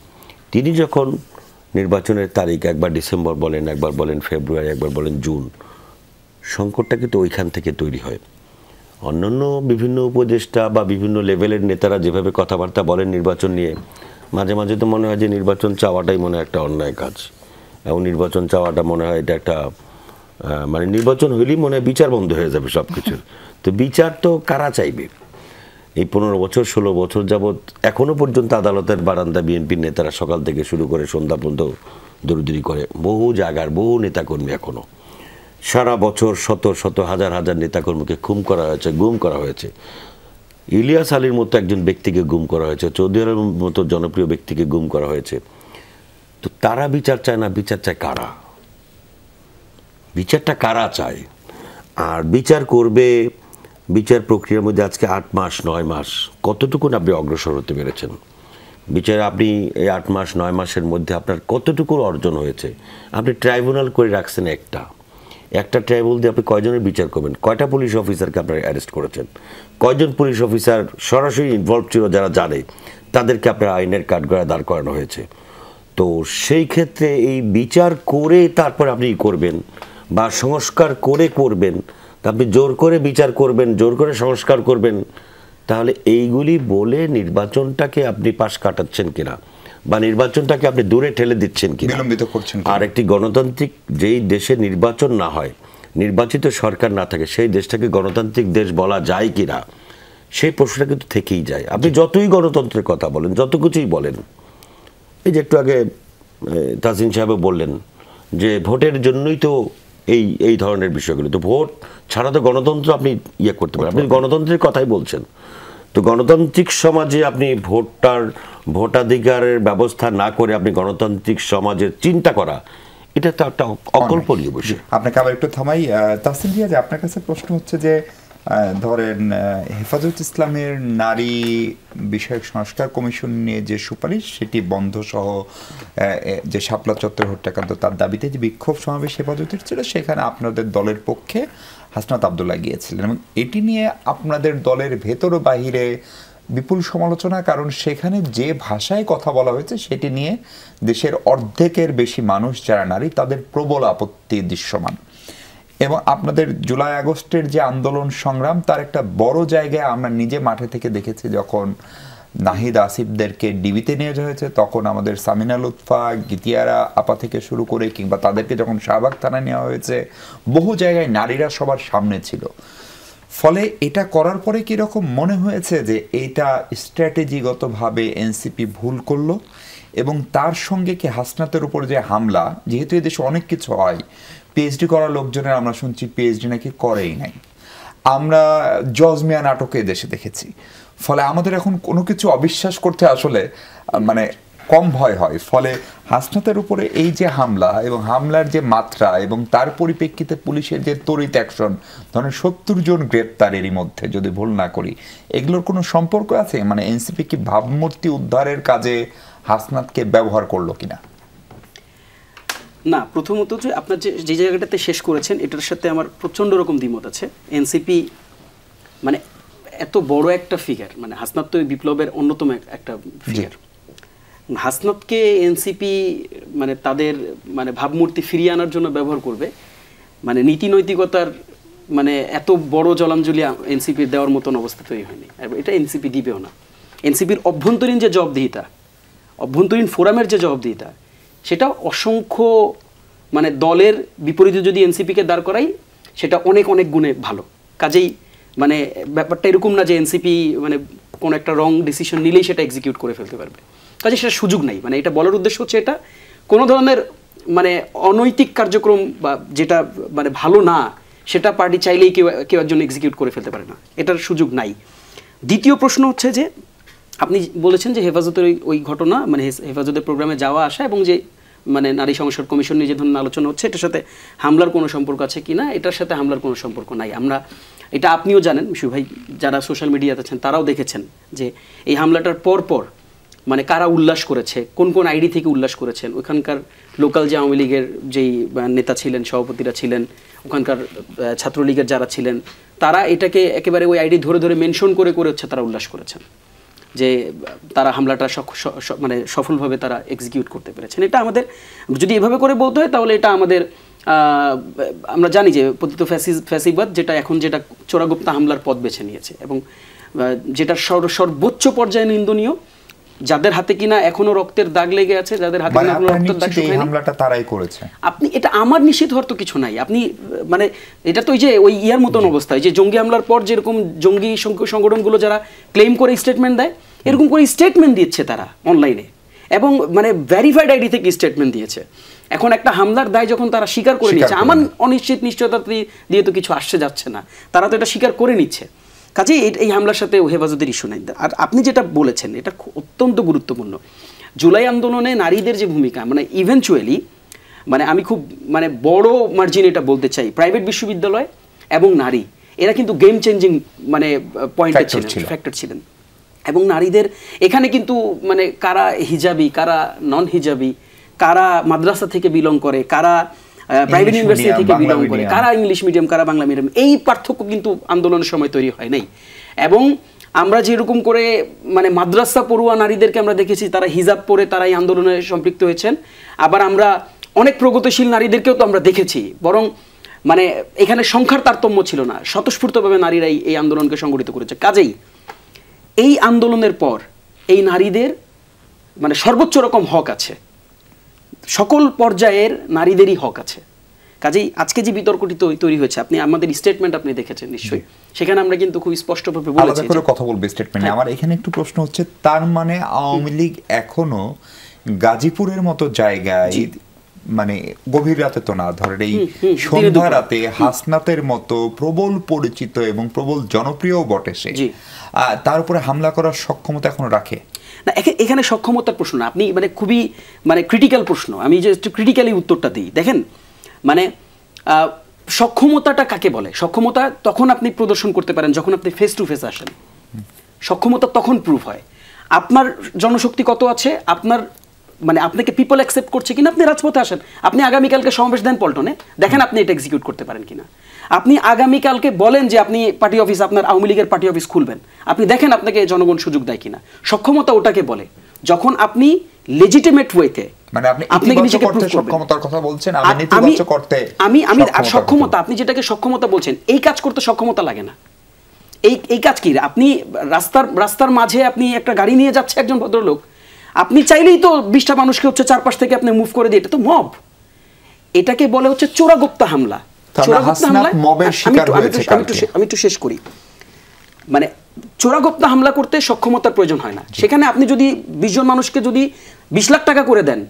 তিনি যখন নির্বাচনের তারিখ একবার ডিসেম্বর বলেন, একবার বলেন ফেব্রুয়ারি, একবার বলেন জুন, সংকটটা কিন্তু ওইখান থেকে তৈরি হয়। অন্যান্য বিভিন্ন উপদেষ্টা বা বিভিন্ন লেভেলের নেতারা যেভাবে কথাবার্তা বলেন নির্বাচন নিয়ে, মাঝে মাঝে তো মনে হয় যে নির্বাচন চাওয়াটাই মনে হয় একটা অন্যায় কাজ, এবং নির্বাচন চাওয়াটা মনে হয় এটা একটা মানে নির্বাচন হইলেই মনে হয় বিচার বন্ধ হয়ে যাবে সব কিছুর। তো বিচার তো কারা চাইবে? এই 15 বছর 16 বছর যাবৎ এখনো পর্যন্ত আদালতের বারান্দা বিএনপির নেতারা সকাল থেকে শুরু করে সন্ধ্যা পর্যন্ত দৌড়দৌড়ি করে, বহু জায়গার বহু নেতাকর্মী এখনো সারা বছর শত শত হাজার হাজার নেতাকর্মীকে গুম করা হয়েছে। ইলিয়াস আলীর মতো একজন ব্যক্তিকে গুম করা হয়েছে, চৌধুরী আলীর মতো জনপ্রিয় ব্যক্তিকে গুম করা হয়েছে। তো তারা বিচার চায় না, বিচার চায় কারা? বিচারটা কারা চায়? আর বিচার করবে, বিচার প্রক্রিয়ার মধ্যে আজকে 8 মাস 9 মাস কতটুকুন আপনি অগ্রসর হতে পেরেছেন? বিচার আপনি এই 8 মাস 9 মাসের মধ্যে আপনার কতটুকু অর্জন হয়েছে? আপনি ট্রাইব্যুনাল করে রাখছেন একটা ট্রাইব্যুনাল দিয়ে আপনি কয়জনের বিচার করবেন? কয়টা পুলিশ অফিসারকে আপনারা অ্যারেস্ট করেছেন? কয়জন পুলিশ অফিসার সরাসরি ইনভলভ ছিল যারা জানে, তাদেরকে আপনার আইনের কাঠগড়ায় দাঁড় করানো হয়েছে? তো সেই ক্ষেত্রে এই বিচার করে তারপর আপনি করবেন বা সংস্কার করে করবেন, আপনি জোর করে বিচার করবেন, জোর করে সংস্কার করবেন, তাহলে এইগুলি বলে নির্বাচনটাকে আপনি পাশ কাটাচ্ছেন কিনা বা নির্বাচনটাকে আপনি দূরে ঠেলে দিচ্ছেন কিনা, বিলম্বিত করছেন। আর একটি গণতান্ত্রিক যেই দেশে নির্বাচন না হয়, নির্বাচিত সরকার না থাকে, সেই দেশটাকে গণতান্ত্রিক দেশ বলা যায় কিনা, সেই প্রশ্নটা কিন্তু থেকেই যায়। আপনি যতই গণতন্ত্রের কথা বলেন, যত কিছুই বলেন, এই যে একটু আগে তাসিন সাহেব বললেন যে ভোটের জন্যই তো এই ধরনের বিষয়গুলো, তো ভোট ছাড়া তো গণতন্ত্র আপনি করতে পারেন। আপনি গণতন্ত্রের কথাই বলছেন, তো গণতান্ত্রিক সমাজে আপনি ভোটাধিকারের ব্যবস্থা না করে আপনি গণতান্ত্রিক সমাজের চিন্তা করা, এটা তো একটা অকল্পনীয় বিষয়। আপনাকে আবার একটু থামাই তাসিন রিয়াজ, আপনার কাছে প্রশ্ন হচ্ছে যে ধরেন হেফাজত ইসলামের নারী বিষয়ক সংস্কার কমিশন নিয়ে যে সুপারিশ, সেটি বন্ধ সহ যে শাপলা চত্বর হত্যাকাণ্ড তার দাবিতে যে বিক্ষোভ সমাবেশ হেফাজতের ছিল, সেখানে আপনাদের দলের পক্ষে হাসনাত আব্দুল্লাহ গিয়েছিলেন, এবং এটি নিয়ে আপনাদের দলের ভেতর ও বাহিরে বিপুল সমালোচনা, কারণ সেখানে যে ভাষায় কথা বলা হয়েছে সেটি নিয়ে দেশের অর্ধেকের বেশি মানুষ যারা নারী, তাদের প্রবল আপত্তি দৃশ্যমান। এবং আপনাদের জুলাই আগস্টের যে আন্দোলন সংগ্রাম, তার একটা বড় জায়গায় আমরা নিজে মাঠে থেকে দেখেছি, যখন নাহিদ আসিফদেরকে ডিবিতে নিয়ে যাওয়া হয়েছে, তখন আমাদের সামিনা লুৎফা, গীতিয়ারা আপা থেকে শুরু করে, কিংবা তাদেরকে যখন শাহবাগ থানায় নেওয়া হয়েছে, বহু জায়গায় নারীরা সবার সামনে ছিল। ফলে এটা করার পরে কীরকম মনে হয়েছে যে এইটা স্ট্র্যাটেজিগতভাবে এনসিপি ভুল করলো, এবং তার সঙ্গে কি হাসনাতের উপর যে হামলা, যেহেতু এদেশে অনেক কিছু হয়, পিএইচডি করা লোকজনের আমরা শুনছি পিএইচডি নাকি করেই নাই, আমরা জজমিয়া নাটকে দেশে দেখেছি। ফলে আমাদের এখন কোনো কিছু অবিশ্বাস করতে আসলে মানে কম ভয় হয়। ফলে হাসনাতের উপরে এই যে হামলা এবং হামলার যে মাত্রা এবং তার পরিপ্রেক্ষিতে পুলিশের যে তড়িৎ অ্যাকশন, ধরেন 70 জন গ্রেপ্তার এরই মধ্যে, যদি ভুল না করি, এগুলোর কোনো সম্পর্ক আছে? মানে এনসিপি কি ভাবমূর্তি উদ্ধারের কাজে হাসনাতকে ব্যবহার করলো কিনা? না, প্রথমত যে আপনার যে জায়গাটাতে শেষ করেছেন, এটার সাথে আমার প্রচণ্ড রকম দ্বিমত আছে। এনসিপি মানে এত বড় একটা ফিগার, মানে হাসনাত তো বিপ্লবের অন্যতম একটা ফিগার। হাসনাতকে এনসিপি মানে তাদের মানে ভাবমূর্তি ফিরিয়ে আনার জন্য ব্যবহার করবে, মানে নীতি নৈতিকতার মানে এত বড় জলাঞ্জলি এনসিপির দেওয়ার মতন অবস্থা তৈরি হয়নি, এটা এনসিপি দিবেও না। এনসিপির অভ্যন্তরীণ যে জবাবদিহিতা, অভ্যন্তরীণ ফোরামের যে জবাবদিহিতা, সেটা অসংখ্য মানে দলের বিপরীতে যদি এনসিপিকে দাঁড় করাই, সেটা অনেক অনেক গুণে ভালো। কাজেই মানে ব্যাপারটা এরকম না যে এনসিপি মানে কোনো একটা রং ডিসিশন নিলেই সেটা এক্সিকিউট করে ফেলতে পারবে, কাজে সেটা সুযোগ নাই। মানে এটা বলার উদ্দেশ্য হচ্ছে, এটা কোনো ধরনের মানে অনৈতিক কার্যক্রম বা যেটা মানে ভালো না, সেটা পার্টি চাইলেই কেউ একজন এক্সিকিউট করে ফেলতে পারে না, এটার সুযোগ নাই। দ্বিতীয় প্রশ্ন হচ্ছে যে আপনি বলেছেন যে হেফাজতের ওই ঘটনা, মানে হেফাজতের প্রোগ্রামে যাওয়া আসা এবং যে মানে নারী সংস্কার কমিশন নিয়ে যে ধরনের আলোচনা হচ্ছে, এটার সাথে হামলার কোনো সম্পর্ক আছে কিনা, এটার সাথে হামলার কোনো সম্পর্ক নাই। আমরা এটা আপনিও জানেন মিশু ভাই, যারা সোশ্যাল মিডিয়াতে আছেন তারাও দেখেছেন যে এই হামলাটার পর মানে কারা উল্লাস করেছে, কোন কোন আইডি থেকে উল্লাস করেছেন। ওখানকার লোকাল যে আওয়ামী লীগের যেই নেতা ছিলেন, সভাপতিরা ছিলেন, ওখানকার ছাত্রলীগের যারা ছিলেন, তারা এটাকে একেবারে ওই আইডি ধরে ধরে মেনশন করে হচ্ছে তারা উল্লাস করেছেন যে তারা হামলাটা মানে সফলভাবে তারা এক্সিকিউট করতে পেরেছেন। এটা আমাদের যদি এভাবে করে বলতে হয় তাহলে এটা আমাদের আমরা জানি যে পতিত ফ্যাসিবাদ যেটা চোরাগুপ্তা হামলার পথ বেছে নিয়েছে এবং যেটা সর্বোচ্চ পর্যায়ে নিন্দনীয়, যাদের হাতে কিনা এখনো রক্তের দাগ লেগে আছে, যাদের হাতে কিনা এখনো রক্তের দাগ শুকায়নি, হামলাটা তারাই করেছে। আপনি এটা আমার নিষেধ হওয়ার তো কিছু নাই। আপনি মানে এটা তো ওই ইয়ার মতন অবস্থায় যে জঙ্গি হামলার পর যেরকম জঙ্গি সংগঠনগুলো যারা ক্লেম করে স্টেটমেন্ট দেয়, এরকম করে স্টেটমেন্ট দিচ্ছে তারা অনলাইনে এবং মানে ভেরিফাইড আইডি থেকে স্টেটমেন্ট দিয়েছে। এখন একটা হামলার দায় যখন তারা স্বীকার করে নিচ্ছে, আমার নিশ্চয়তা দিয়ে তো কিছু আসছে যাচ্ছে না, তারা তো এটা স্বীকার করে নিচ্ছে। কাজেই এই হামলার সাথে হেফাজতের ইস্যু নাই। আর আপনি যেটা বলেছেন এটা অত্যন্ত গুরুত্বপূর্ণ। জুলাই আন্দোলনে নারীদের যে ভূমিকা, মানে ইভেনচুয়ালি মানে আমি খুব মানে বড় মার্জিন এটা বলতে চাই, প্রাইভেট বিশ্ববিদ্যালয় এবং নারী এরা কিন্তু গেম চেঞ্জিং মানে পয়েন্টে ছিলেন, ফ্যাক্টর ছিলেন। এবং নারীদের এখানে কিন্তু মানে কারা হিজাবি, কারা নন হিজাবি, কারা মাদ্রাসা থেকে বিলং করে, কারা প্রাইভেট ইউনিভার্সিটি থেকে বিলং করে, কারা ইংলিশ মিডিয়াম, কারা বাংলা মিডিয়াম, এই পার্থক্য কিন্তু আন্দোলনের সময় তৈরি হয় নাই। এবং আমরা যেরকম করে মানে মাদ্রাসা পড়ুয়া নারীদেরকে আমরা দেখেছি তারা হিজাব পরে তারা এই আন্দোলনে সম্পৃক্ত হয়েছেন, আবার আমরা অনেক প্রগতিশীল নারীদেরকেও তো আমরা দেখেছি। বরং মানে এখানে সংখ্যার তারতম্য ছিল না, স্বতঃস্ফূর্তভাবে নারীরাই এই আন্দোলনকে সংগঠিত করেছে। কাজেই এই আন্দোলনের পর এই নারীদের মানে সর্বোচ্চ রকম হক আছে, সকল পর্যায়ের নারীদেরই হক আছে। কাজেই আজকে যে বিতর্কটি তৈরি হয়েছে, আপনি আমাদের স্টেটমেন্ট আপনি দেখেছেন নিশ্চয়ই, সেখানে আমরা কিন্তু খুব স্পষ্টভাবে বলেছি। আলাদা করে কথা বলবো স্টেটমেন্টে। আমার এখানে একটু প্রশ্ন হচ্ছে, তার মানে আওয়ামী লীগ এখনো গাজীপুরের মতো জায়গায় মানে গভীর রাতে তো না, ধরেন এই সন্ধ্যা রাতে হাসনাতের মতো প্রবল পরিচিত এবং প্রবল জনপ্রিয় বটে সে, তার উপরে হামলা করার সক্ষমতা এখনো রাখে না। এখানে সক্ষমতার প্রশ্ন না, আপনি মানে খুবই মানে ক্রিটিক্যাল প্রশ্ন, আমি যে একটু ক্রিটিক্যালি উত্তরটা দিই। দেখেন মানে সক্ষমতাটা কাকে বলে? সক্ষমতা তখন আপনি প্রদর্শন করতে পারেন যখন আপনি ফেস টু ফেস আসেন। সক্ষমতা তখন প্রুফ হয় আপনার জনশক্তি কত আছে, আপনার মানে আপনাকে পিপল অ্যাকসেপ্ট করছে কিনা। আপনি রাজপথে আসেন, আপনি আগামীকালকে সমাবেশ দেন পল্টনে, দেখেন আপনি এটা এক্সিকিউট করতে পারেন কিনা। আপনি আগামীকালকে বলেন যে আপনি পার্টি অফিস, আপনার আওয়ামী লীগের পার্টি অফিস খুলবেন, আপনি দেখেন আপনাকে জনগণ সুযোগ দেয় কিনা। সক্ষমতা ওটাকে বলে যখন আপনি লেজিটিমেট ওয়েতে, মানে আপনি নিজেকে সক্ষমতার কথা বলছেন, আমি নেতিবাচক করতে আমি সক্ষমতা, আপনি যেটাকে সক্ষমতা বলছেন, এই কাজ করতে সক্ষমতা লাগে না। এই কাজ কি, আপনি রাস্তার মাঝে আপনি একটা গাড়ি নিয়ে যাচ্ছে একজন ভদ্রলোক, আপনি চাইলেই তো 20টা মানুষকে হচ্ছে চারপাশ থেকে আপনি মুভ করে দিয়ে, এটা তো মব। এটাকে বলে হচ্ছে চোরাগুপ্তা হামলা। আমি একটু শেষ করি। মানে চোরাগুপ্তা হামলা করতে সক্ষমতার প্রয়োজন হয় না। সেখানে আপনি যদি 20 জন মানুষকে যদি 20 লাখ টাকা করে দেন,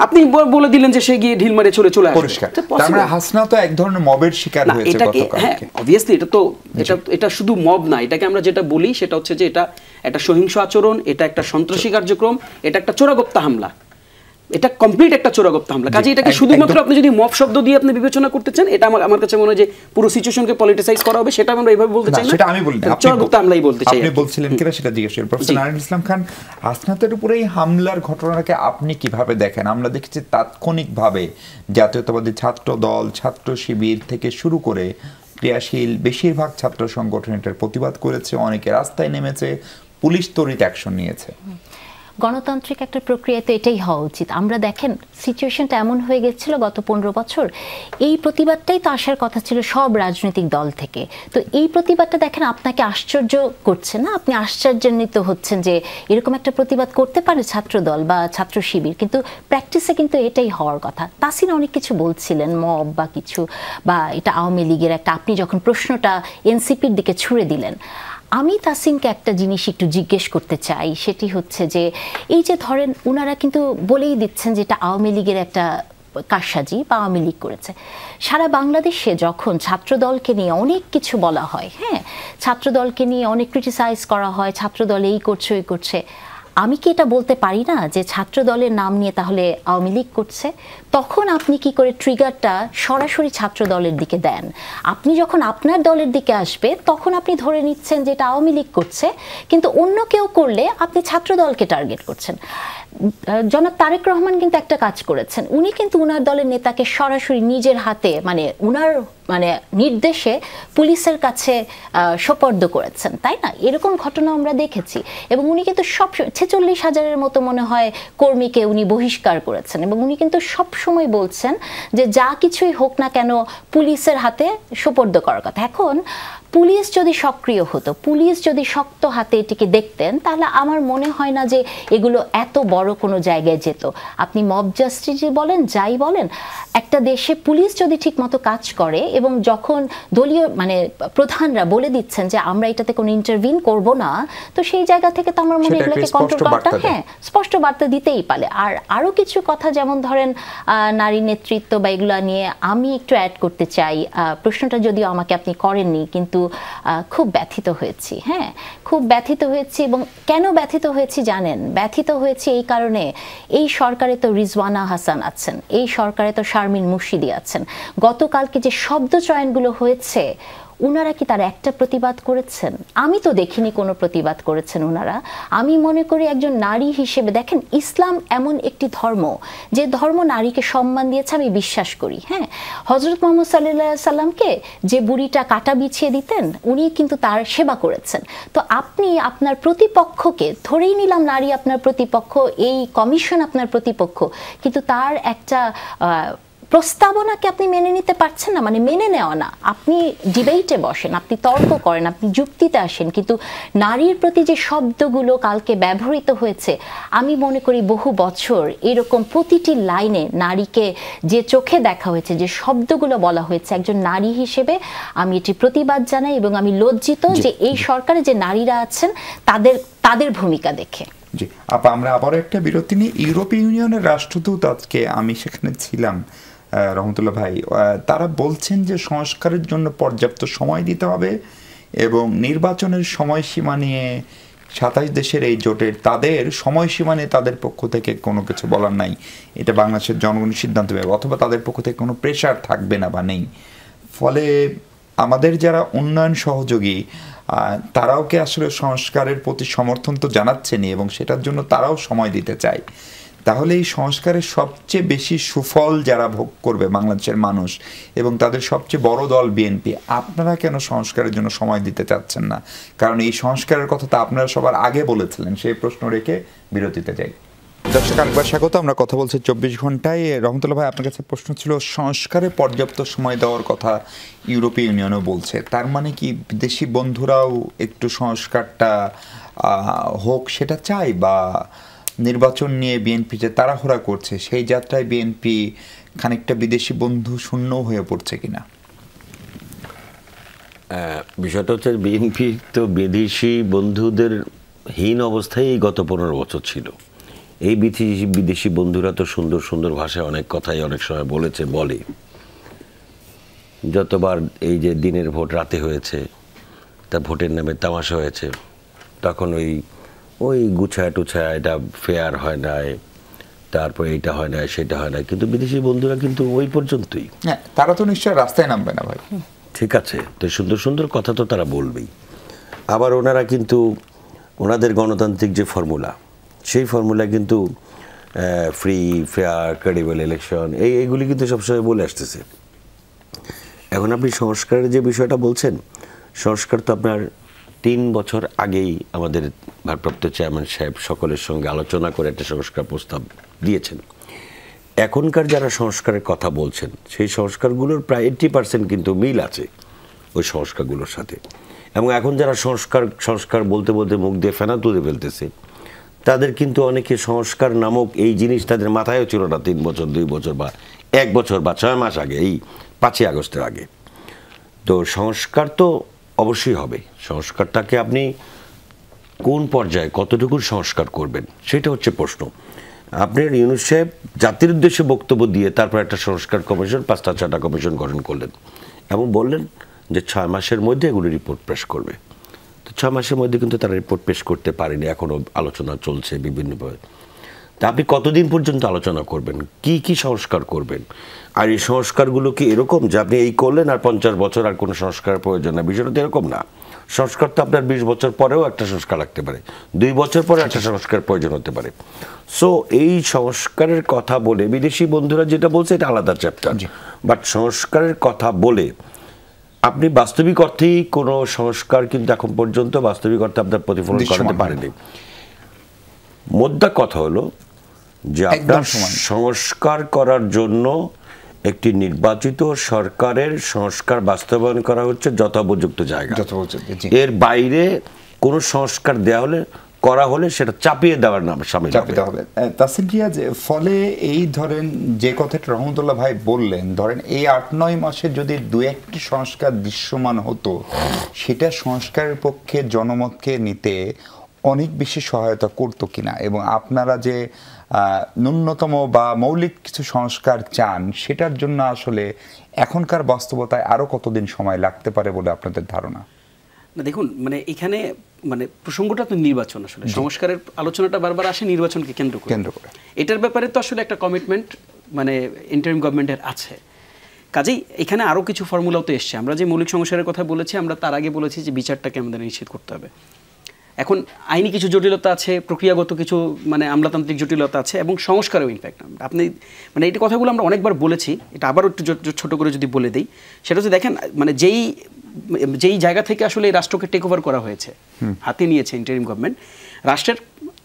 আপনি বলে দিলেন যে সে গিয়ে ঢিল মারে চলে আসে। তার মানে হাসনা তো এক ধরনের মবের শিকার হয়েছে গতকাল। হ্যাঁ, অবভিয়াসলি এটা শুধু মব না, এটাকে আমরা যেটা বলি সেটা হচ্ছে যে এটা একটা সহিংস আচরণ, এটা একটা সন্ত্রাসী কার্যক্রম, এটা একটা চোরাগুপ্তা হামলা, এটা কমপ্লিট একটা চোরাগুপ্তা হামলা। কাজে এটাকে শুধুমাত্র আপনি যদি মব শব্দ দিয়ে আপনি বিবেচনা করতে চান, এটা আমার কাছে মনে হয় যে পুরো সিচুয়েশনকে পলিটিসাইজ করা হবে, সেটা আমরা এইভাবে বলতে চাই না, সেটা আমি বলি না, চোরাগুপ্তা হামলাই বলতে চাই। আপনি বলছিলেন কিনা সেটা জিজ্ঞেস করি। প্রফেসর নারায়ণ ইসলাম খান, হাসনাতের উপরে এই হামলার ঘটনাকে আপনি কিভাবে দেখেন? আমরা দেখেছি তাৎক্ষণিকভাবে জাতীয়তাবাদী ছাত্র দল, ছাত্র শিবির থেকে শুরু করে ক্রিয়াশীল বেশিরভাগ ছাত্র সংগঠন এটার প্রতিবাদ করেছে, অনেকে রাস্তায় নেমেছে, পুলিশ তড়িৎ অ্যাকশন নিয়েছে। গণতান্ত্রিক একটা প্রক্রিয়া তো এটাই হওয়া উচিত। আমরা দেখেন সিচুয়েশনটা এমন হয়ে গেছিল গত 15 বছর, এই প্রতিবাদটাই তো আসার কথা ছিল সব রাজনৈতিক দল থেকে। তো এই প্রতিবাদটা দেখেন আপনাকে আশ্চর্য করছে না? আপনি আশ্চর্যান্বিত হচ্ছেন যে এরকম একটা প্রতিবাদ করতে পারে ছাত্র দল বা ছাত্র শিবির, কিন্তু প্র্যাকটিসে কিন্তু এটাই হওয়ার কথা। তাসিন অনেক কিছু বলছিলেন, মব বা কিছু, বা এটা আওয়ামী লীগের একটা, আপনি যখন প্রশ্নটা এনসিপির দিকে ছুড়ে দিলেন, আমি তাসিনকে একটা জিনিস একটু জিজ্ঞেস করতে চাই। সেটি হচ্ছে যে এই যে ধরেন ওনারা কিন্তু বলেই দিচ্ছেন যে এটা আওয়ামী লীগের একটা কারসাজি বা আওয়ামী লীগ করেছে। সারা বাংলাদেশে যখন ছাত্রদলকে নিয়ে অনেক কিছু বলা হয়, হ্যাঁ, ছাত্রদলকে নিয়ে অনেক ক্রিটিসাইজ করা হয়, ছাত্রদল এই করছে ওই করছে, আমি কি এটা বলতে পারি না যে ছাত্র দলের নাম নিয়ে তাহলে আওয়ামী লীগ করছে? তখন আপনি কি করে ট্রিগারটা সরাসরি ছাত্র দলের দিকে দেন? আপনি যখন আপনার দলের দিকে আসবে তখন আপনি ধরে নিচ্ছেন যে এটা আওয়ামী লীগ করছে, কিন্তু অন্য কেউ করলে আপনি ছাত্র দলকে টার্গেট করছেন। জনাব তারেক রহমান কিন্তু একটা কাজ করেছেন, উনি কিন্তু উনার দলের নেতাকে সরাসরি নিজের হাতে উনার নির্দেশে পুলিশের কাছে সোপর্দ করেছেন, তাই না? এরকম ঘটনা আমরা দেখেছি। এবং উনি কিন্তু 46,000-এর মতো মনে হয় কর্মীকে উনি বহিষ্কার করেছেন, এবং উনি কিন্তু সব সময় বলছেন যে যা কিছুই হোক না কেন পুলিশের হাতে সোপর্দ করার কথা। এখন পুলিশ যদি সক্রিয় হতো, পুলিশ যদি শক্ত হাতে এটিকে দেখতেন, তাহলে আমার মনে হয় না যে এগুলো এত বড় কোনো জায়গায় যেত। আপনি মব জাস্টিস বলেন, যাই বলেন, একটা দেশে পুলিশ যদি ঠিকমতো কাজ করে এবং যখন দলীয় প্রধানরা বলে দিচ্ছেন যে আমরা এটাতে কোনো ইন্টারভিন করব না, তো সেই জায়গা থেকে তো আমার মনে হয় এগুলোকে কন্ট্রোল করাটা, হ্যাঁ, স্পষ্ট বার্তা দিতেই পারে। আর আরও কিছু কথা, যেমন ধরেন নারী নেতৃত্ব বা এগুলো নিয়ে আমি একটু অ্যাড করতে চাই। প্রশ্নটা যদিও আমাকে আপনি করেননি, কিন্তু খুব ব্যথিত হয়েছি, হ্যাঁ, খুব ব্যথিত হয়েছি। এবং কেন ব্যথিত হয়েছি জানেন? ব্যথিত হয়েছি এই কারণে, এই সরকারে তো রিজওয়ানা হাসান আছেন, এই সরকারে তো শারমিন মুর্শিদি আছেন। গতকালকে যে শব্দ চয়নগুলো হয়েছে, উনারা কি তার একটা প্রতিবাদ করেছেন? আমি তো দেখিনি কোনো প্রতিবাদ করেছেন ওনারা। আমি মনে করি একজন নারী হিসেবে, দেখেন, ইসলাম এমন একটি ধর্ম যে ধর্ম নারীকে সম্মান দিয়েছে, আমি বিশ্বাস করি। হ্যাঁ, হজরত মুহাম্মদ সাল্লাল্লাহু আলাইহি সাল্লামকে যে বুড়িটা কাটা বিছিয়ে দিতেন, উনি কিন্তু তার সেবা করেছেন। তো আপনি আপনার প্রতিপক্ষকে, ধরেই নিলাম নারী আপনার প্রতিপক্ষ, এই কমিশন আপনার প্রতিপক্ষ, কিন্তু তার একটা প্রস্তাবনাকে আপনি মেনে নিতে পারছেন না, মেনে নেওয়া না। আপনি ডিবেটে বসেন, আপনি তর্ক করেন, আপনি যুক্তিতে আসেন, কিন্তু নারীর প্রতি যে শব্দগুলো কালকে ব্যবহৃত হয়েছে, আমি মনে করি বহু বছর এরকম প্রতিটি লাইনে নারীকে যে চোখে দেখা হয়েছে, যে শব্দগুলো বলা হয়েছে, একজন নারী হিসেবে আমি এটি প্রতিবাদ জানাই এবং আমি লজ্জিত যে এই সরকারে যে নারীরা আছেন তাদের ভূমিকা দেখে। জি আপা, আমরা আবার একটা বিরতি নিয়ে ইউরোপীয় ইউনিয়নের রাষ্ট্রদূত, আজকে আমি সেখানে ছিলাম, রহমতুল্লাহ ভাই, তারা বলছেন যে সংস্কারের জন্য পর্যাপ্ত সময় দিতে হবে এবং নির্বাচনের সময়সীমা নিয়ে 27 দেশের এই জোটের তাদের সময়সীমা নিয়ে তাদের পক্ষ থেকে কোনো কিছু বলার নাই, এটা বাংলাদেশের জনগণের সিদ্ধান্ত হবে, অথবা তাদের পক্ষ থেকে কোনো প্রেশার থাকবে না বা নেই। ফলে আমাদের যারা উন্নয়ন সহযোগী, তারাও কি আসলে সংস্কারের প্রতি সমর্থন তো জানাচ্ছেনই এবং সেটার জন্য তারাও সময় দিতে চায়। তাহলে এই সংস্কারের সবচেয়ে বেশি সুফল যারা ভোগ করবে বাংলাদেশের মানুষ এবং তাদের সবচেয়ে বড় দল বিএনপি, আপনারা কেন সংস্কারের জন্য সময় দিতে চাচ্ছেন না? কারণ এই সংস্কারের কথা তো আপনারা সবার আগে বলেছিলেন। সেই প্রশ্ন রেখে বিরতিতে যাই। দর্শক আরেকবার স্বাগত, আমরা কথা বলছি 24 ঘন্টায়। রহমতুল্লাহ ভাই, আপনার কাছে প্রশ্ন ছিল, সংস্কারে পর্যাপ্ত সময় দেওয়ার কথা ইউরোপীয় ইউনিয়নও বলছে, তার মানে কি বিদেশি বন্ধুরাও একটু সংস্কারটা হোক সেটা চায়, বা নির্বাচন নিয়ে বিএনপি যে তাড়াহুড়া করছে সেই যাত্রায় বিএনপি খানিকটা বিদেশি বন্ধু শূন্য হয়ে পড়ছে কিনা? বিষয়টা হচ্ছে, বিএনপি তো বিদেশি বন্ধুদের হীন অবস্থায় গত 15 বছর ছিল। এই বিদেশি বন্ধুরা তো সুন্দর সুন্দর ভাষায় অনেক কথাই অনেক সময় বলে। যতবার এই যে দিনের ভোট রাতে হয়েছে, তা ভোটের নামে তামাশা হয়েছে, তখন ওই গুছায় টুছায়, এটা ফেয়ার হয় না, তারপরে এইটা হয় না, সেটা হয় না, কিন্তু বিদেশি বন্ধুরা কিন্তু ওই পর্যন্তই। হ্যাঁ, তারা তো নিশ্চয়ই রাস্তায় নামবে না ভাই। ঠিক আছে, তো সুন্দর সুন্দর কথা তো তারা বলবেই। আবার ওনারা কিন্তু ওনাদের গণতান্ত্রিক যে ফর্মুলা, সেই ফর্মুলা কিন্তু ফ্রি, ফেয়ার, ক্রেডিবল ইলেকশন, এইগুলি কিন্তু সবসময় বলে আসতেছে। এখন আপনি সংস্কারের যে বিষয়টা বলছেন, সংস্কার তো আপনার 3 বছর আগেই আমাদের ভারপ্রাপ্ত চেয়ারম্যান সাহেব সকলের সঙ্গে আলোচনা করে একটা সংস্কার প্রস্তাব দিয়েছেন। এখনকার যারা সংস্কারের কথা বলছেন, সেই সংস্কারগুলোর প্রায় 80% কিন্তু মিল আছে ওই সংস্কারগুলোর সাথে। এবং এখন যারা সংস্কার বলতে বলতে মুখ দিয়ে ফেনা তুলে ফেলতেছে, তাদের কিন্তু অনেকে সংস্কার নামক এই জিনিস তাদের মাথায়ও ছিল না 3 বছর, 2 বছর বা 1 বছর বা 6 মাস আগে, এই 5ই আগস্টের আগে। তো সংস্কার তো অবশ্যই হবে। সংস্কারটাকে আপনি কোন পর্যায়ে কতটুকু সংস্কার করবেন, সেটা হচ্ছে প্রশ্ন। আপনার ইউনূস সাহেব জাতির উদ্দেশ্যে বক্তব্য দিয়ে তারপর একটা সংস্কার কমিশন 5টা 6টা কমিশন গঠন করলেন এবং বললেন যে 6 মাসের মধ্যে এগুলো রিপোর্ট পেশ করবে। তো 6 মাসের মধ্যে কিন্তু তারা রিপোর্ট পেশ করতে পারেনি, এখনও আলোচনা চলছে বিভিন্নভাবে। তা আপনি কতদিন পর্যন্ত আলোচনা করবেন, কি কি সংস্কার করবেন? আর এই সংস্কারগুলো কি এরকম যে আপনি এই করলেন আর 50 বছর আর কোনো সংস্কারের প্রয়োজন না? বিষয়টা তো এরকম না। সংস্কার তো আপনার 20 বছর পরেও একটা সংস্কার লাগতে পারে, 2 বছর পরে একটা সংস্কার প্রয়োজন হতে পারে। সো এই সংস্কারের কথা বলে বিদেশি বন্ধুরা যেটা বলছে এটা আলাদা চ্যাপ্টার, বাট সংস্কারের কথা বলে আপনি বাস্তবিক অর্থেই কোনো সংস্কার কিন্তু এখন পর্যন্ত বাস্তবিক অর্থে আপনার প্রতিফলন করাতে পারেনি। মোদ্দা কথা হলো যে আপনার সংস্কার করার জন্য একটি নির্বাচিত সরকারের সংস্কার বাস্তবায়ন করা হচ্ছে যথোপযুক্ত জায়গা। এর বাইরে কোনো সংস্কার করা হলে সেটা চাপিয়ে দেওয়ার নাম সামিল হবে। তাসিম জিয়া, ফলে এই ধরেন যে কথাটা রহমতুল্লাহ ভাই বললেন, ধরেন এই 8-9 মাসে যদি 2-1টি সংস্কার দৃশ্যমান হতো, সেটা সংস্কারের পক্ষে জনমতকে নিতে অনেক বেশি সহায়তা করতো কিনা, এবং আপনারা যে ন্যূনতম বা মৌলিক কিছু সংস্কার চান সেটার জন্য আসলে এখনকার বাস্তবতায় আরো কতদিন সময় লাগতে পারে বলে আপনাদের ধারণা? না দেখুন, মানে এখানে মানে প্রসঙ্গটা তো নির্বাচন, আসলে সংস্কারের আলোচনাটা বারবার আসে নির্বাচনকে কেন্দ্র করে। এটার ব্যাপারে তো আসলে একটা কমিটমেন্ট মানে ইন্টারিম গভর্নমেন্টের আছে। কাজেই এখানে আরও কিছু ফর্মুলাও তো এসছে। আমরা যে মৌলিক সংস্কারের কথা বলেছি, আমরা তার আগে বলেছি যে বিচারটাকে আমাদের নিশ্চিত করতে হবে। এখন আইনি কিছু জটিলতা আছে, প্রক্রিয়াগত কিছু মানে আমলাতান্ত্রিক জটিলতা আছে, এবং সংস্কারেও ইনফ্যাক্ট আপনি মানে এই কথাগুলো আমরা অনেকবার বলেছি, এটা আবারও একটু ছোট করে যদি বলে দিই, সেটা হচ্ছে দেখেন মানে যেই জায়গা থেকে আসলে এই রাষ্ট্রকে টেক ওভার করা হয়েছে, হাতে নিয়েছে ইন্টারিম গভর্নমেন্ট, রাষ্ট্রের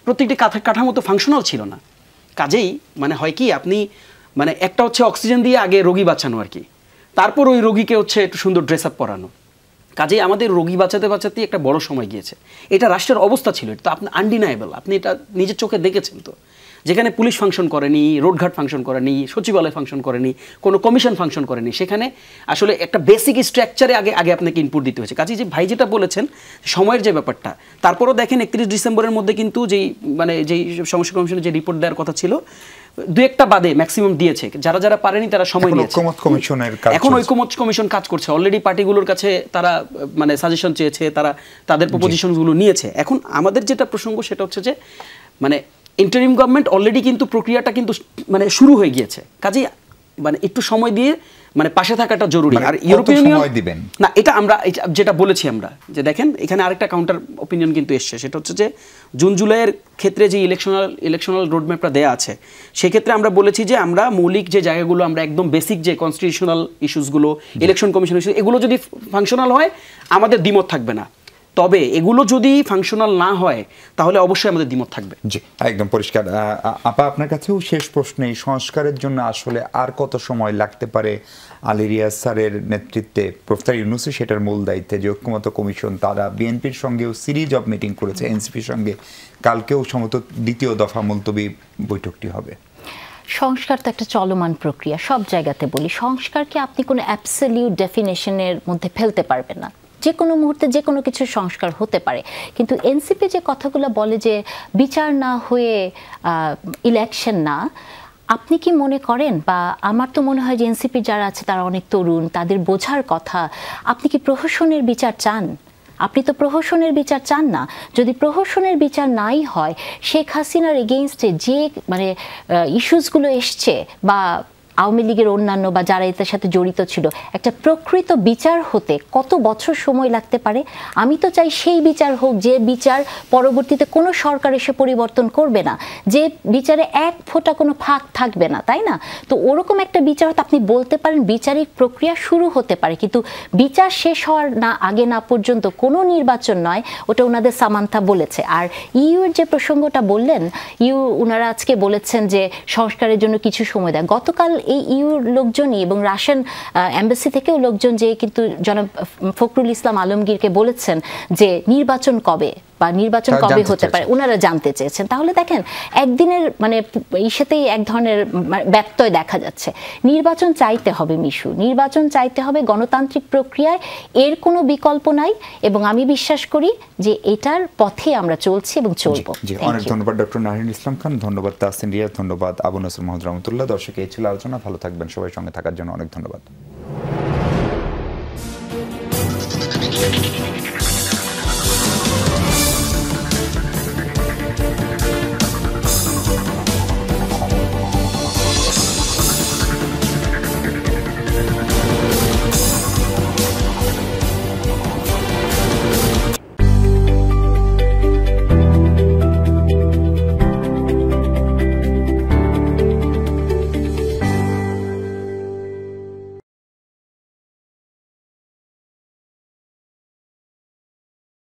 প্রত্যেকটি কাঠামো তো ফাংশনাল ছিল না। কাজেই মানে হয় কি, আপনি মানে একটা হচ্ছে অক্সিজেন দিয়ে আগে রোগী বাঁচানো আর কি, তারপর ওই রোগীকে হচ্ছে একটু সুন্দর ড্রেস আপ করানো। কাজেই আমাদের রোগী বাঁচাতেই একটা বড় সময় গিয়েছে। এটা রাষ্ট্রের অবস্থা ছিল, এটা তো আপনি আনডিনায়েবল, আপনি এটা নিজের চোখে দেখেছেন। তো যেখানে পুলিশ ফাংশন করেনি, রোডঘাট ফাংশন করেনি, সচিবালয় ফাংশন করেনি, কোনো কমিশন ফাংশন করেনি, সেখানে আসলে একটা বেসিক স্ট্রাকচারে আগে আপনাকে ইনপুট দিতে হয়েছে। কাজেই যে ভাই যেটা বলেছেন সময়ের যে ব্যাপারটা, তারপরও দেখেন 31 ডিসেম্বরের মধ্যে কিন্তু যেই সংস্কার কমিশনের যে রিপোর্ট দেওয়ার কথা ছিল, 2-1টা বাদে ম্যাক্সিমাম দিয়েছে। যারা পারেনি তারা সময় নিয়েছে। এখন ঐকমত্য কমিশন কাজ করছে, অলরেডি পার্টিগুলোর কাছে তারা মানে সাজেশন চেয়েছে, তারা তাদের প্রপোজিশনগুলো নিয়েছে। এখন আমাদের যেটা প্রসঙ্গ সেটা হচ্ছে যে মানে ইন্টারিম গভর্নমেন্ট অলরেডি কিন্তু প্রক্রিয়াটা কিন্তু মানে শুরু হয়ে গিয়েছে। কাজেই মানে একটু সময় দিয়ে মানে পাশে থাকাটা জরুরি। আর ইউরোপিয়ান ইউনিয়ন না, এটা আমরা যেটা বলেছি আমরা যে দেখেন এখানে আরেকটা কাউন্টার অপিনিয়ন কিন্তু এসছে, সেটা হচ্ছে যে জুন জুলাইয়ের ক্ষেত্রে যে ইলেকশনাল রোডম্যাপটা দেওয়া আছে, সেক্ষেত্রে আমরা বলেছি যে আমরা মৌলিক যে জায়গাগুলো আমরা একদম বেসিক যে কনস্টিটিউশনাল ইস্যুসগুলো, ইলেকশন কমিশন ইস্যু, এগুলো যদি ফাংশনাল হয় আমাদের দ্বিমত থাকবে না। তবে এগুলো যদি ফাংশনাল না হয় তাহলে অবশ্যই আমাদের দ্বিমত থাকবে। জি, একদম পরিষ্কার। আপা, আপনার কাছেও শেষ প্রশ্ন, এই সংস্কারের জন্য আসলে আর কত সময় লাগতে পারে? আলী রিয়াজ স্যারের নেতৃত্বে প্রফেসর ইউনূসের সেটার মূল দায়িত্বে যে ঐক্যমত্য কমিশন, তারা বিএনপির সঙ্গেও সিরিজ অফ মিটিং করেছে, এনসিপির সঙ্গে কালকেও সম্ভবত 2য় দফা মুলতবি বৈঠকটি হবে। সংস্কার তো একটা চলমান প্রক্রিয়া, সব জায়গাতে বলি সংস্কারকে আপনি কোনো অ্যাবসলিউট ডেফিনেশনের মধ্যে ফেলতে পারবেন না। যে কোনো মুহূর্তে যে কোনো কিছু সংস্কার হতে পারে। কিন্তু এনসিপি যে কথাগুলো বলে যে বিচার না হয়ে ইলেকশন না, আপনি কি মনে করেন, বা আমার তো মনে হয় যে এনসিপি যারা আছে তারা অনেক তরুণ, তাদের বোঝার কথা, আপনি কি প্রহসনের বিচার চান? আপনি তো প্রহসনের বিচার চান না। যদি প্রহসনের বিচার নাই হয়, শেখ হাসিনার এগেইনস্টে যে মানে ইস্যুসগুলো এসছে, বা আওয়ামী লীগের অন্যান্য বা যারা এটার সাথে জড়িত ছিল, একটা প্রকৃত বিচার হতে কত বছর সময় লাগতে পারে? আমি তো চাই সেই বিচার হোক যে বিচার পরবর্তীতে কোনো সরকার এসে পরিবর্তন করবে না, যে বিচারে এক ফোঁটা কোনো ফাঁক থাকবে না, তাই না? তো ওরকম একটা বিচার হতে আপনি বলতে পারেন বিচারিক প্রক্রিয়া শুরু হতে পারে, কিন্তু বিচার শেষ হওয়ার আগে না পর্যন্ত কোনো নির্বাচন নয়। ওটা ওনাদের সামান্থা বলেছে। আর ইউর যে প্রসঙ্গটা বললেন, ওনারা আজকে বলেছেন যে সংস্কারের জন্য কিছু সময় দেয়। গতকাল এই ইউর লোকজনই এবং রাশিয়ান এম্বাসি থেকেও লোকজন যে কিন্তু জনাব ফখরুল ইসলাম আলমগীরকে বলেছেন যে নির্বাচন কবে, বা নির্বাচন তারা কবে জানতে হতে পারে চেয়েছেন। ওনারা জানতে চেয়েছেন। তাহলে দেখেন একদিনের মানে ইসেতেই এক ধরনের ব্যত্যয় দেখা যাচ্ছে। নির্বাচন চাইতে হবে মিশু, নির্বাচন চাইতে হবে, গণতান্ত্রিক প্রক্রিয়ায় এর কোনো বিকল্প নাই এবং আমি বিশ্বাস করি যে এটার পথে আমরা চলছি এবং চলবো। জি, Thank অনেক you. ধন্যবাদ ডক্টর নাহিনুল ইসলাম খান, ধন্যবাদ তাহসিন রিয়া, ধন্যবাদ আবু নসর মোহাম্মদ রহমতুল্লাহ। দর্শক, এই ছিল আলোচনা। ভালো থাকবেন সবাই, সঙ্গে থাকার জন্য অনেক ধন্যবাদ।